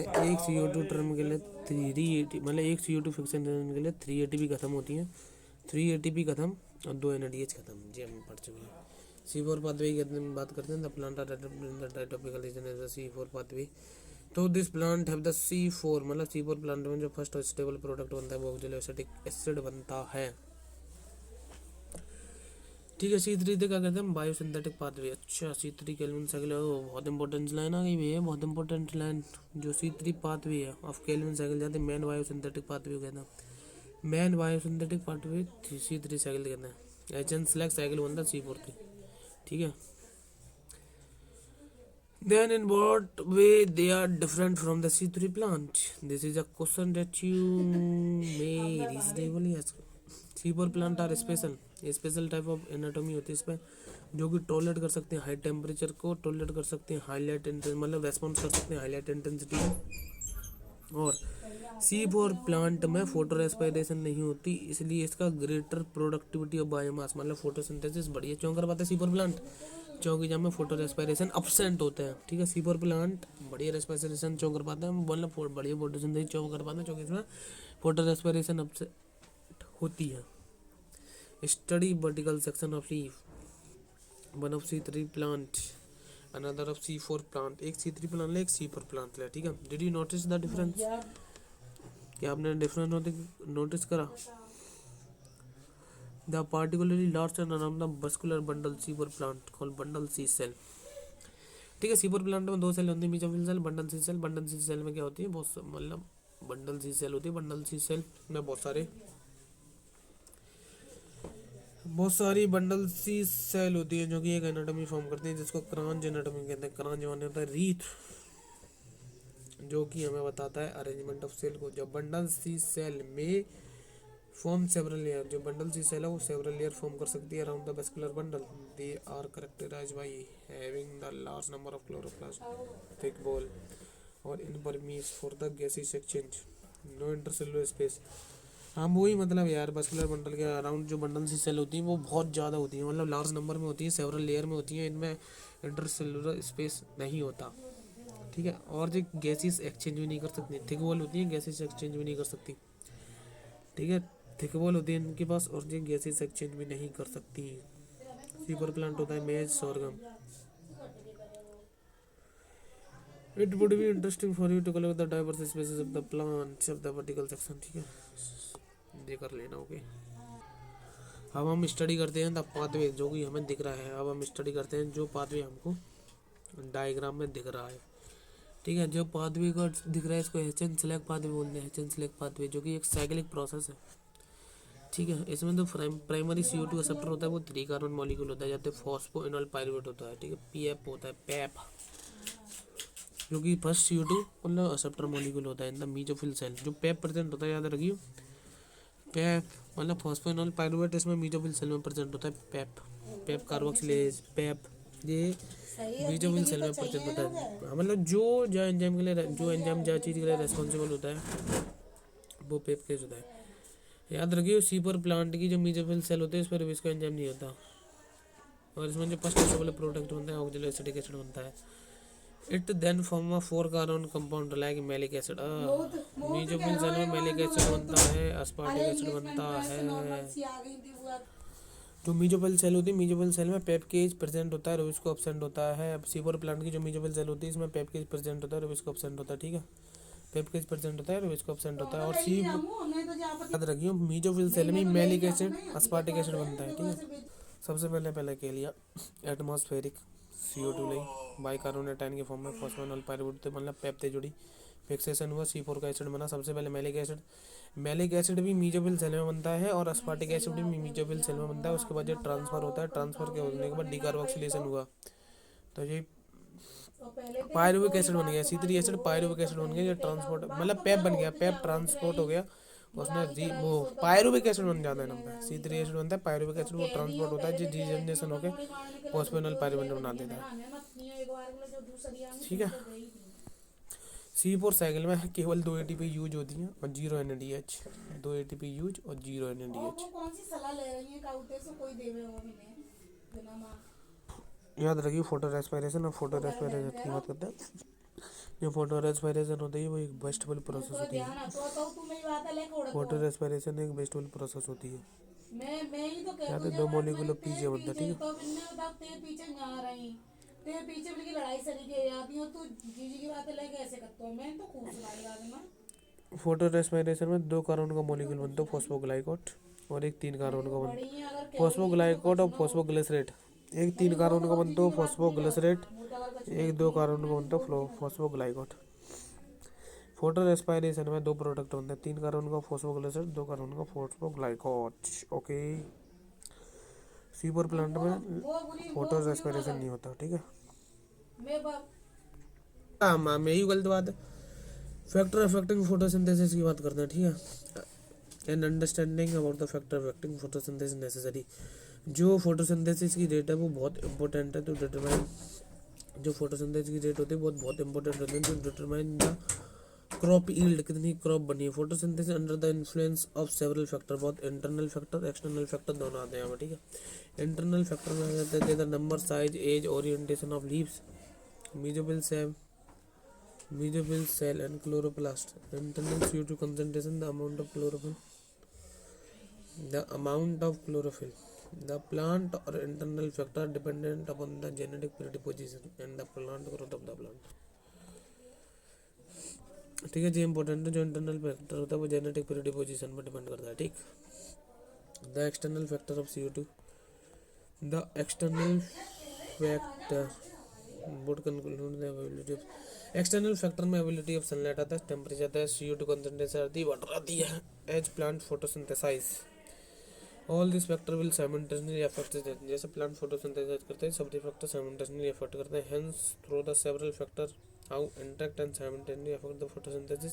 A: एक CO2 टर्म के लिए 380, मतलब एक CO2 फिक्सन के लिए 3 ATP खत्म होती है, 3 ATP खत्म और 2 NADH खत्म। जी हम पढ़ चुके हैं। C4 पाथवे की बात करते हैं। The plant are tropical region is the C4 pathway. तो this plant have the C4, मतलब C4 प्लांट में जो फर्स्ट स्टेबल प्रोडक्ट बनता है वो ऑक्जेलोएसिटिक एसिड बनता है, ठीक है। C3 क्या कहते हैं, बायोसिंथेटिक पाथवे। अच्छा C3 केल्विन साइकिल, बहुत इंपॉर्टेंट लाइन आ गई भैया, बहुत इंपॉर्टेंट लाइन। जो C3 पाथवे है ऑफ केल्विन साइकिल जाते हैं मैन बायोसिंथेटिक पाथवे कहते हैं, man biosynthetic pathway C3 cycle कहते हैं। एचएन स्लैग साइकिल बनता है C4 की, ठीक है। Then in what way they are different from the C3 plant? This is a question that you may reasonably ask. C4 plant are special type of anatomy होती है इसमें, जो कि टॉलरेट कर सकते हैं हाई टेम्परेचर को, टॉलरेट कर सकते हैं हाई लाइट इंटेंसिटी, मतलब रेस्पॉन्स कर सकते हैं हाई लाइट इंटेंसिटी को। और C4 प्लांट में फोटो रेस्पिरेशन नहीं होती, इसलिए इसका ग्रेटर प्रोडक्टिविटी ऑफ बायोमास, मतलब फोटोसिंथेसिस बढ़िया क्यों कर पाते हैं C4 प्लांट, क्योंकि जब में फोटो रेस्पिरेशन absent होते हैं, ठीक है। C4 प्लांट बढ़िया रेस्पिरेशन क्यों कर पाते हैं, मतलब बढ़िया फोटोसिंथेसिस क्यों कर पाते हैं, क्योंकि इसमें फोटो रेस्पिरेशन absent होती है। Study vertical section of leaf, one of C3 plant, another of C4 plant. एक C3 प्लांट ले, एक C4 प्लांट ले, ठीक है। Did you notice the difference, क्या आपने डिफरेंस नोटिस करा। The particularly large and around the muscular bundle C4 plant called bundle C cell, ठीक है। C4 प्लांट में 2 सेल होती है, mesophyll cell, bundle C cell. Bundle C cell में क्या होती है, बहुत मतलब बंडल C सेल होती है, बंडल C सेल में बहुत सारी बंडल C सेल होती है, जो कि एक एनाटॉमी फॉर्म करती है, जिसको क्रांच एनाटॉमी कहते हैं। क्रांच माने होता है रीथ, जो कि हमें बताता है अरेंजमेंट ऑफ सेल को। जब बंडल C सेल में फॉर्म सेवरल लेयर, जो बंडल C सेल है वो सेवरल लेयर फॉर्म कर सकती है around the vascular bundle. They are characterized by having the large number of chloroplast, thick wall और impermeable for the gases exchange, no intercellular space. हाँ वही मतलब यार, वेस्कुलर बंडल के अराउंड जो बंडल C सेल होती हैं वो बहुत ज़्यादा होती हैं, मतलब लार्ज नंबर में होती हैं, सेवरल लेयर में होती हैं, इनमें इंटरसेलुलर स्पेस नहीं होता, ठीक है। और जो गैसेस एक्सचेंज भी नहीं कर सकती, थिक वॉल होती है, गैसेस एक्सचेंज भी नहीं कर सकती, ठीक है। थिक वॉल होती है इनके पास और ये गैसेस एक्सचेंज भी नहीं कर सकती। C4 प्लांट होता है maize sorghum. It would be interesting for you to collect the diverse species of the plants of the vertical section, ठीक है, ये कर लेना, ओके। अब हम स्टडी करते हैं द पाथवे, जो कि हमें दिख रहा है। अब हम स्टडी करते हैं जो पाथवे हमको डायग्राम में दिख रहा है, ठीक है। जो पाथवे का दिख रहा है इसको हेचन स्लैग पाथवे बोलते हैं, हेचन स्लैग पाथवे, जो कि एक साइक्लिक प्रोसेस है, ठीक है। इसमें तो प्राइमरी CO2 एक्सेप्टर होता है, वो 3 कार्बन मॉलिक्यूल होता है, जाते फॉस्फोइनोल पाइरुवेट होता है, ठीक है। PF होता है, पैप, जो कि फर्स्ट CO2 मतलब एक्सेप्टर मॉलिक्यूल होता है इन द मीजोफिल सेल। जो पैप प्रेजेंट होता है, याद रखिए, पैप मतलब फॉस्फोइनोल पाइरुवेट, इसमें मीजोफिल सेल में प्रेजेंट होता है। पैप कार्बोक्सिलेज, पैप, ये मीजोफिल सेल में प्रेजेंट होता है। मतलब जो एंजाइम के लिए, जो एंजाइम जो चीज़ के लिए रेस्पॉन्सिबल होता है वो पैप केस होता है। याद रखिए C4 प्लांट की जो मीजोफिल सेल होते हैं इस पर इसका एंजाइम नहीं होता, और इसमें जो फर्स्ट स्टेबल प्रोडक्ट बनता है ऑक्जेलोएसिटिक एसिड बनता है। It then form a 4 carbon compound like malic acid. Mesophyll cell में मैलिक एसिड बनता है, अस्पार्टिक एसिड बनता है। जो मीजोफिल सेल होती है, मीजोफिल सेल में पेप्केज प्रेजेंट होता है, रोबिस्को एब्सेंट होता है। C4 प्लांट की जो मीजोफिल सेल होती है इसमें पेप्केज प्रेजेंट होता है, रोबिस्को एब्सेंट होता है, ठीक है। पेप्केज प्रेजेंट होता है, रोबिस्को एब्सेंट होता है। और याद रखियो मीजोफिल सेल में मैलिक एसिड, अस्पार्टिक एसिड बनता है, ठीक है। सबसे पहले के लिया एटमॉस्फेरिक CO2 ले बाइकार्बोनेट आयन के फॉर्म में फॉस्फोइनोल पाइरुवेट, मतलब पैप से जुड़ी फिक्सेशन हुआ, C4 का एसिड बना। सबसे पहले मैलिक एसिड भी मीजोफिल सेल में बनता है और अस्पार्टिक एसिड भी मीजोफिल सेल में बनता है। उसके बाद जो ट्रांसफर होता है, ट्रांसफर के होने के बाद डिकार्बोक्सिलेशन हुआ, तो ये पायरुविक एसिड बन गया। C3 एसिड पायरुविक एसिड बन गया, जो ट्रांसपोर्ट मतलब पैप बन गया, पैप ट्रांसपोर्ट हो गया, उसने वो पायरुविक एसिड बन जाता है नंबर। C3 एसिड बनता है, पायरुविक एसिड वो ट्रांसपोर्ट होता है, जो डीजनरेशन होकर फॉस्फोइनोल पायरुवेट बना देता है, ठीक है। C4 साइकिल में केवल 2 एटीपी यूज होती हैं और 0 NADH। 2 एटीपी यूज और 0 NADH।
B: कौन सी सलाह ले रही है काउंटर से, कोई देवे वो भी नहीं बिना माँ।
A: याद रखिए फोटो रेस्पिरेशन और फोटो रेस्पिरेशन की बात करते हैं। जो फोटो रेस्पिरेशन होती है वो एक वेस्टेबल प्रोसेस होती है। फोटो रेस्पिरेशन एक वेस्टेबल प्रोसेस होती है।
B: मैं ही तो
A: या
B: कहता
A: तो
B: हूँ
A: दो मॉलिक्यूल पीछे बनता है, ठीक है।
B: तो बिन्ने बता तेरे पीछे जा रही, तेरे पीछे बिल्कुल लड़ाई सरी के आती हो तू, जीजी की बातें लेके ऐसे करता हूँ मैं तो खूब सुनाई आदमी।
A: फोटो रेस्पिरेशन में 2 कार्बन का मॉलिक्यूल बनता है फॉस्फोग्लाइकोट और एक 3 कार्बन का बनता फॉस्फोग्लाइकोट और फॉस्फोग्लिसरेट। एक 3 कार्बन का बनता है फॉस्फोग्लिसरेट, एक 2 कार्बन का बनता है फॉस्फोग्लाइकोट। फोटो रेस्पिरेशन में 2 प्रोडक्ट बनते हैं, 3 कार्बन का फॉस्फोग्लिसरेट, 2 कार्बन का फॉस्फोग्लाइकोट। ओके। C4 प्लांट में फोटो रेस्पिरेशन नहीं होता, ठीक है। हाँ माँ मैं ही गलत बात है। फैक्टर अफेक्टिंग फोटोसिंथेसिस की बात करते हैं, ठीक है। And understanding about the factor affecting photosynthesis necessary. जो फोटोसिंथेसिस की रेट है वो बहुत इंपॉर्टेंट है टू डिटरमाइन। जो फोटोसिंथेसिस की रेट होती है बहुत इंपॉर्टेंट होती है to determine the crop yield, कितनी क्रॉप बनी है। Photosynthesis under the influence of several factor, बहुत इंटरनल फैक्टर एक्सटर्नल फैक्टर दोनों आते हैं यहाँ पर, ठीक है। इंटरनल फैक्टर में आ जाते हैं the number, size, age, orientation of leaves, mesophyll cell and chloroplast. Internal CO2 concentration, the amount of chlorophyll. The plant or internal factor dependent upon the genetic predisposition and the plant growth of the plant. ठीक है जी, important है। जो internal factor होता है वो genetic प्रेडिपोजिशन पर depend करता है, ठीक। The external factor of CO2, the external factor would conclude the availability of external factor में एबिलिटी ऑफ सनलाइट आता है, टेम्परेचर आता है, CO2 कंसंट्रेशन आती है, वाटर आती है, as plant photosynthesize. All this factor will simultaneously affect, जैसे प्लांट फोटोसिंथेसाइज करते हैं सभी फैक्टर साइमल्टेनियसली अफेक्ट करते हैं। Hence through the several factor how interact and simultaneously affect the photosynthesis.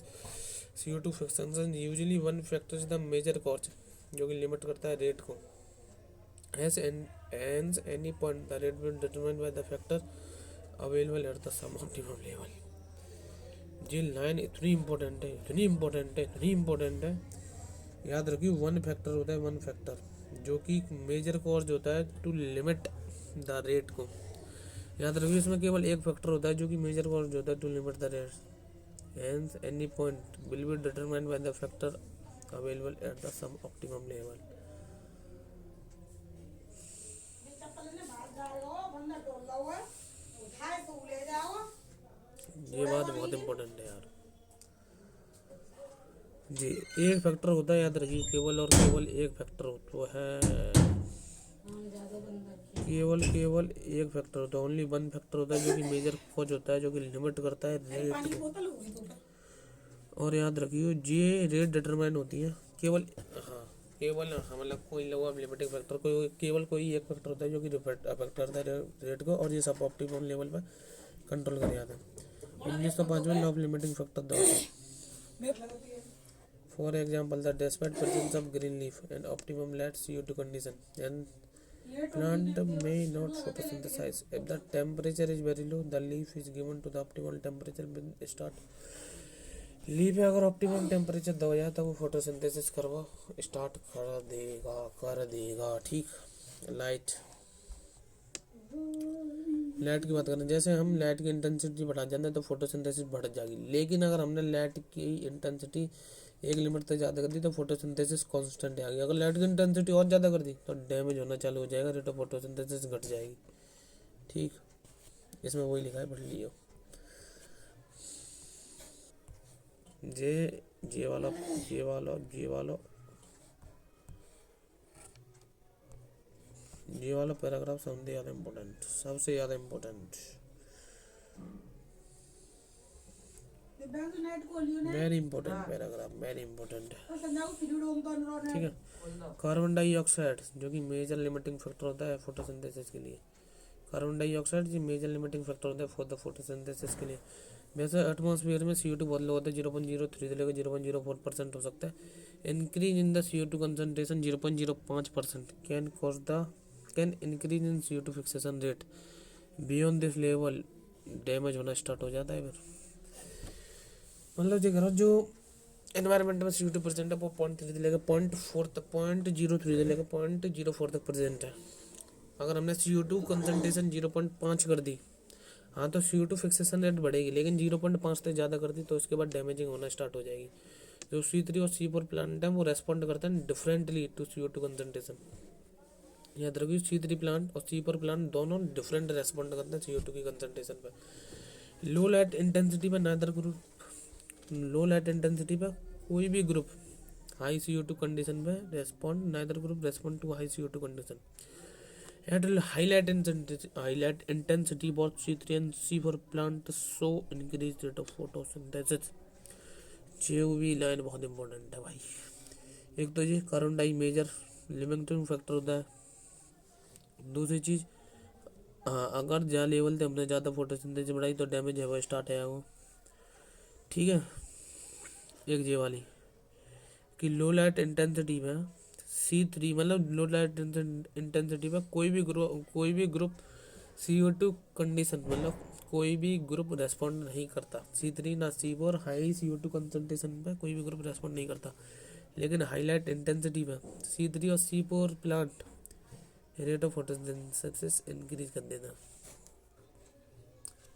A: CO2 fixation usually one factor is the major cause, जो कि limit करता है रेट को। Hence, any point the rate will determined by the factor available at the sum optimum level। ये line इतनी important है, इतनी important है, इतनी इम्पोर्टेंट है। याद रखिए वन फैक्टर होता है, वन फैक्टर जो कि मेजर कॉज होता है टू लिमिट द रेट को। याद रखिए इसमें केवल एक फैक्टर होता है जो कि मेजर कॉज होता है to limit the rate. Hence any point will be determined by the factor available at the some optimum level. ये बात बहुत इम्पोर्टेंट है यार जी। एक फैक्टर होता है, याद रखिए, केवल और केवल एक फैक्टर होता है, केवल एक फैक्टर होता है, ओनली वन फैक्टर होता है जो कि मेजर कॉज होता है, जो कि लिमिट करता है रेट को। और याद रखिए ये रेट डिटरमाइन होती है केवल, हाँ केवल, हाँ मतलब कोई लो अब लिमिटिंग फैक्टर कोई केवल कोई एक फैक्टर होता है जो कि अफेक्ट करता है रेट को, और ये सब ऑप्टिमम लेवल पर कंट्रोल कर जाता है। 1905 में लॉ ऑफ लिमिटिंग फैक्टर दो। For example, the despite presence of green leaf and optimum let CO2 condition, and plant may not photosynthesize. If the temperature is very low, the leaf is given to the optimal temperature will start। Leaf है अगर optimum temperature दो जाए तो वो photosynthesis करवा start कर देगा, ठीक। लाइट की बात करें, जैसे हम लाइट की इंटेंसिटी बढ़ा जाते हैं तो फोटोसिंथेसिस बढ़ जाएगी, लेकिन अगर हमने लाइट की इंटेंसिटी एक लिमिट तक ज़्यादा कर दी तो फोटोसिंथेसिस कांस्टेंट आ गई। अगर लाइट की इंटेंसिटी और ज़्यादा कर दी तो डैमेज होना चालू हो जाएगा, रेट ऑफ फोटोसिंथेसिस घट जाएगी, ठीक। इसमें वही लिखा है, पढ़ लियो। जे वाला पैराग्राफ सबसे ज़्यादा important very important paragraph, very important, ठीक है। कार्बन डाइऑक्साइड जो कि मेजर लिमिटिंग फैक्टर होता है फोटोसिंथेसिस के लिए। कार्बन डाइऑक्साइड जी मेजर लिमिटिंग फैक्टर होता है फॉर द फोटोसिंथेसिस के लिए। वैसे एटमॉस्फेयर में CO2 बहुत लो होता है, 0.03 से लेकर 0.04% हो सकता है। Increase in the CO2 concentration 0.05% can increase in CO2 fixation rate. Beyond this level damage होना स्टार्ट हो जाता है फिर। मतलब जो करो जो एनवायरनमेंट में CO2% है वो 0.3 लेगा 0.4 तक 0.03 से लेकर 0.04 तक प्रेजेंट है। अगर हमने CO2 कंसनट्रेशन 0.5 कर दी, हाँ तो CO2 फिक्सेशन रेट बढ़ेगी, लेकिन 0.5 से ज़्यादा कर दी तो उसके बाद डैमेजिंग होना स्टार्ट हो जाएगी। जो C3 और C4 प्लांट हैं वो रेस्पॉन्ड करते हैं डिफरेंटली टू CO2 कंसनट्रेशन। याद रखिए C3 प्लांट और C4 प्लांट दोनों डिफरेंट रेस्पॉन्ड करते हैं CO2 की कंसनट्रेशन पर। लो लाइट इंटेंसिटी पर neither group, low light intensity पर कोई भी ग्रुप हाई CO2 कंडीशन पे respond, neither group respond to high CO2 condition. At highlight intensity, both C3 and C4 plant show increased rate of photosynthesis। JUV line बहुत important है भाई। एक तो ये कार्बन डाई मेजर लिमिटिंग फैक्टर होता है। दूसरी चीज़, हाँ अगर ज्यादा लेवल पे हमने ज़्यादा फोटोसिंथेसिस बढ़ाई तो डैमेज है वो स्टार्ट है वो, ठीक है। एक ये वाली कि लो लाइट इंटेंसिटी में C3 मतलब लो लाइट इंटेंसिटी में कोई भी ग्रुप CO2 कंडीशन मतलब कोई भी ग्रुप रेस्पॉन्ड नहीं करता। C3 ना C4 हाई CO2 कंसनट्रेशन पे कोई भी ग्रुप रेस्पॉन्ड नहीं करता, लेकिन हाईलाइट इंटेंसिटी में C3 और C4 plant rate of photosynthesis increase कर देना,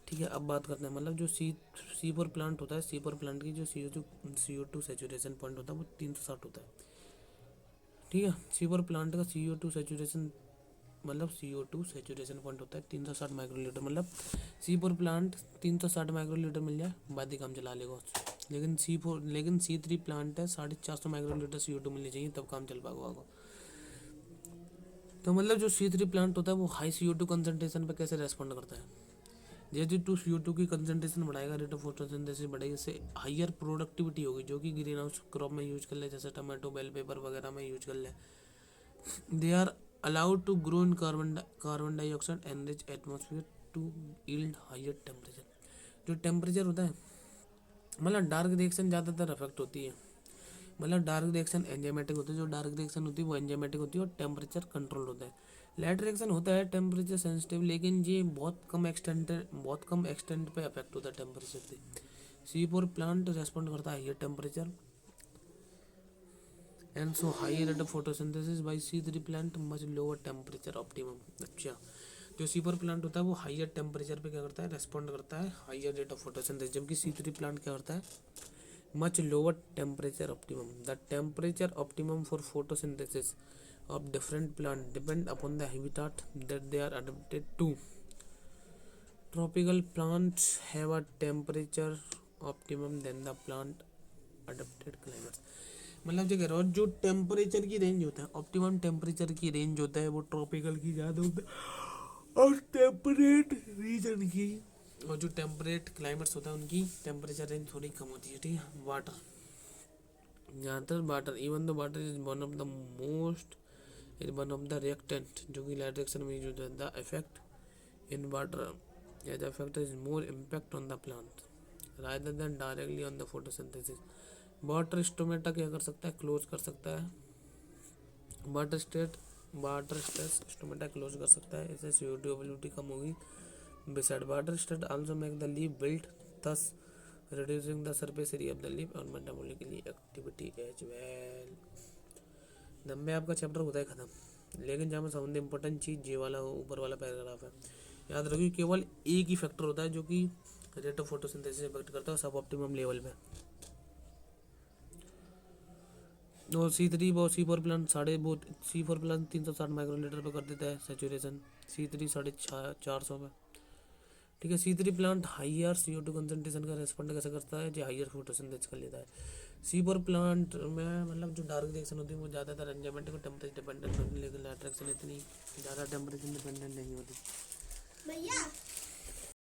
A: ठीक है। अब बात करते हैं मतलब जो C4 प्लांट होता है, C4 प्लांट की जो CO2 सेचुरेशन पॉइंट होता है वो 360 होता है, ठीक है। C4 प्लांट का CO2 सेचुरेशन पॉइंट होता है 360 माइक्रोलीटर। मतलब C4 प्लांट 360 माइक्रोलीटर मिल जाए बाद ही काम चला लेगा। लेकिन C3 प्लांट है 450 माइक्रोलीटर CO2 मिलनी चाहिए तब काम चल पाएगा। तो मतलब जो C3 प्लांट होता है वो हाई CO2 कंसनट्रेशन पे कैसे रेस्पॉन्ड करता है, जैसे टू CO2 की कंसनट्रेशन बढ़ाएगा, रेट ऑफ फोटोसिंथेसिस बढ़ेगी, इससे हायर प्रोडक्टिविटी होगी जो कि ग्रीन हाउस क्रॉप में यूज कर ले, जैसे टमाटो बेल पेपर वगैरह में यूज कर ले। They are allowed to grow in carbon dioxide enrich atmosphere to yield higher temperature. जो टेम्परेचर होता है मतलब डार्क रिएक्शन ज़्यादातर अफेक्ट होती है, मतलब डार्क रिएक्शन एंजाइमेटिक होती है, जो डार्क रिएक्शन होती है वो एंजाइमेटिक होती है और टेम्परेचर कंट्रोल होता है। लाइट रिएक्शन होता है टेम्परेचर सेंसिटिव, लेकिन ये बहुत कम एक्सटेंट पे अफेक्ट होता है टेम्परेचर से। C4 प्लांट रेस्पॉन्ड करता है ये temperature and so high rate of photosynthesis by C3 plant much lower temperature optimum. अच्छा, जो C4 प्लांट होता है वो हाइयर टेम्परेचर पे क्या करता है, रेस्पॉन्ड करता है हाइयर रेट ऑफ फोटोसिंथेसिस, जबकि C3 प्लांट क्या करता है much lower temperature optimum। The temperature optimum for photosynthesis of different plants depend upon the habitat that they are adapted to। Tropical plants have a temperature optimum than the plant adapted climates। मतलब जो कह रहा हूँ जो temperature की range होता है, optimum temperature की रेंज होता है वो ट्रॉपिकल की ज़्यादा होता है और टेम्परेट रीजन की और जो टेम्परेट क्लाइमेट्स होता है उनकी टेम्परेचर रेंज थोड़ी कम होती है, ठीक है। वाटर, ज़्यादातर water even the water is one of the reactant जो कि लाइट रिएक्शन में यूज होता है। The effect in water as effect is more impact on the plant rather than directly on the photosynthesis. Water stomata क्या कर सकता है, close कर सकता है, वाटर स्ट्रेस स्टोमेटा क्लोज कर सकता है, इससे CO2 अवेलेबिलिटी कम होगी। Beside water state also make the leaf wilt, thus reducing the surface area of the leaf और metabolically activity as well। नंबे आपका चैप्टर होता है खत्म, लेकिन जहाँ में सबसे इम्पोर्टेंट चीज़ ये वाला ऊपर वाला पैराग्राफ है। याद रखिए केवल एक ही फैक्टर होता है जो कि रेट ऑफ फोटोसिंथेसिस इफेक्ट करता है सब ऑप्टिमम लेवल पे। और C4 plant C4 plant 360 microlitre पे कर देता है सेचुरेशन, C3 450 पे, ठीक है। C3 plant higher CO2 concentration का रेस्पॉन्ड कैसे करता है, जो हाइयर फोटोसिंथेसिस कर लेता है। C4 प्लांट में मतलब जो डार्क रिएक्शन होती है वो ज़्यादातर एंजाइमेटिक और टेम्परेचर डिपेंडेंट होती है, लेकिन लाइट रिएक्शन इतनी ज़्यादा टेम्परेचर डिपेंडेंट नहीं होती।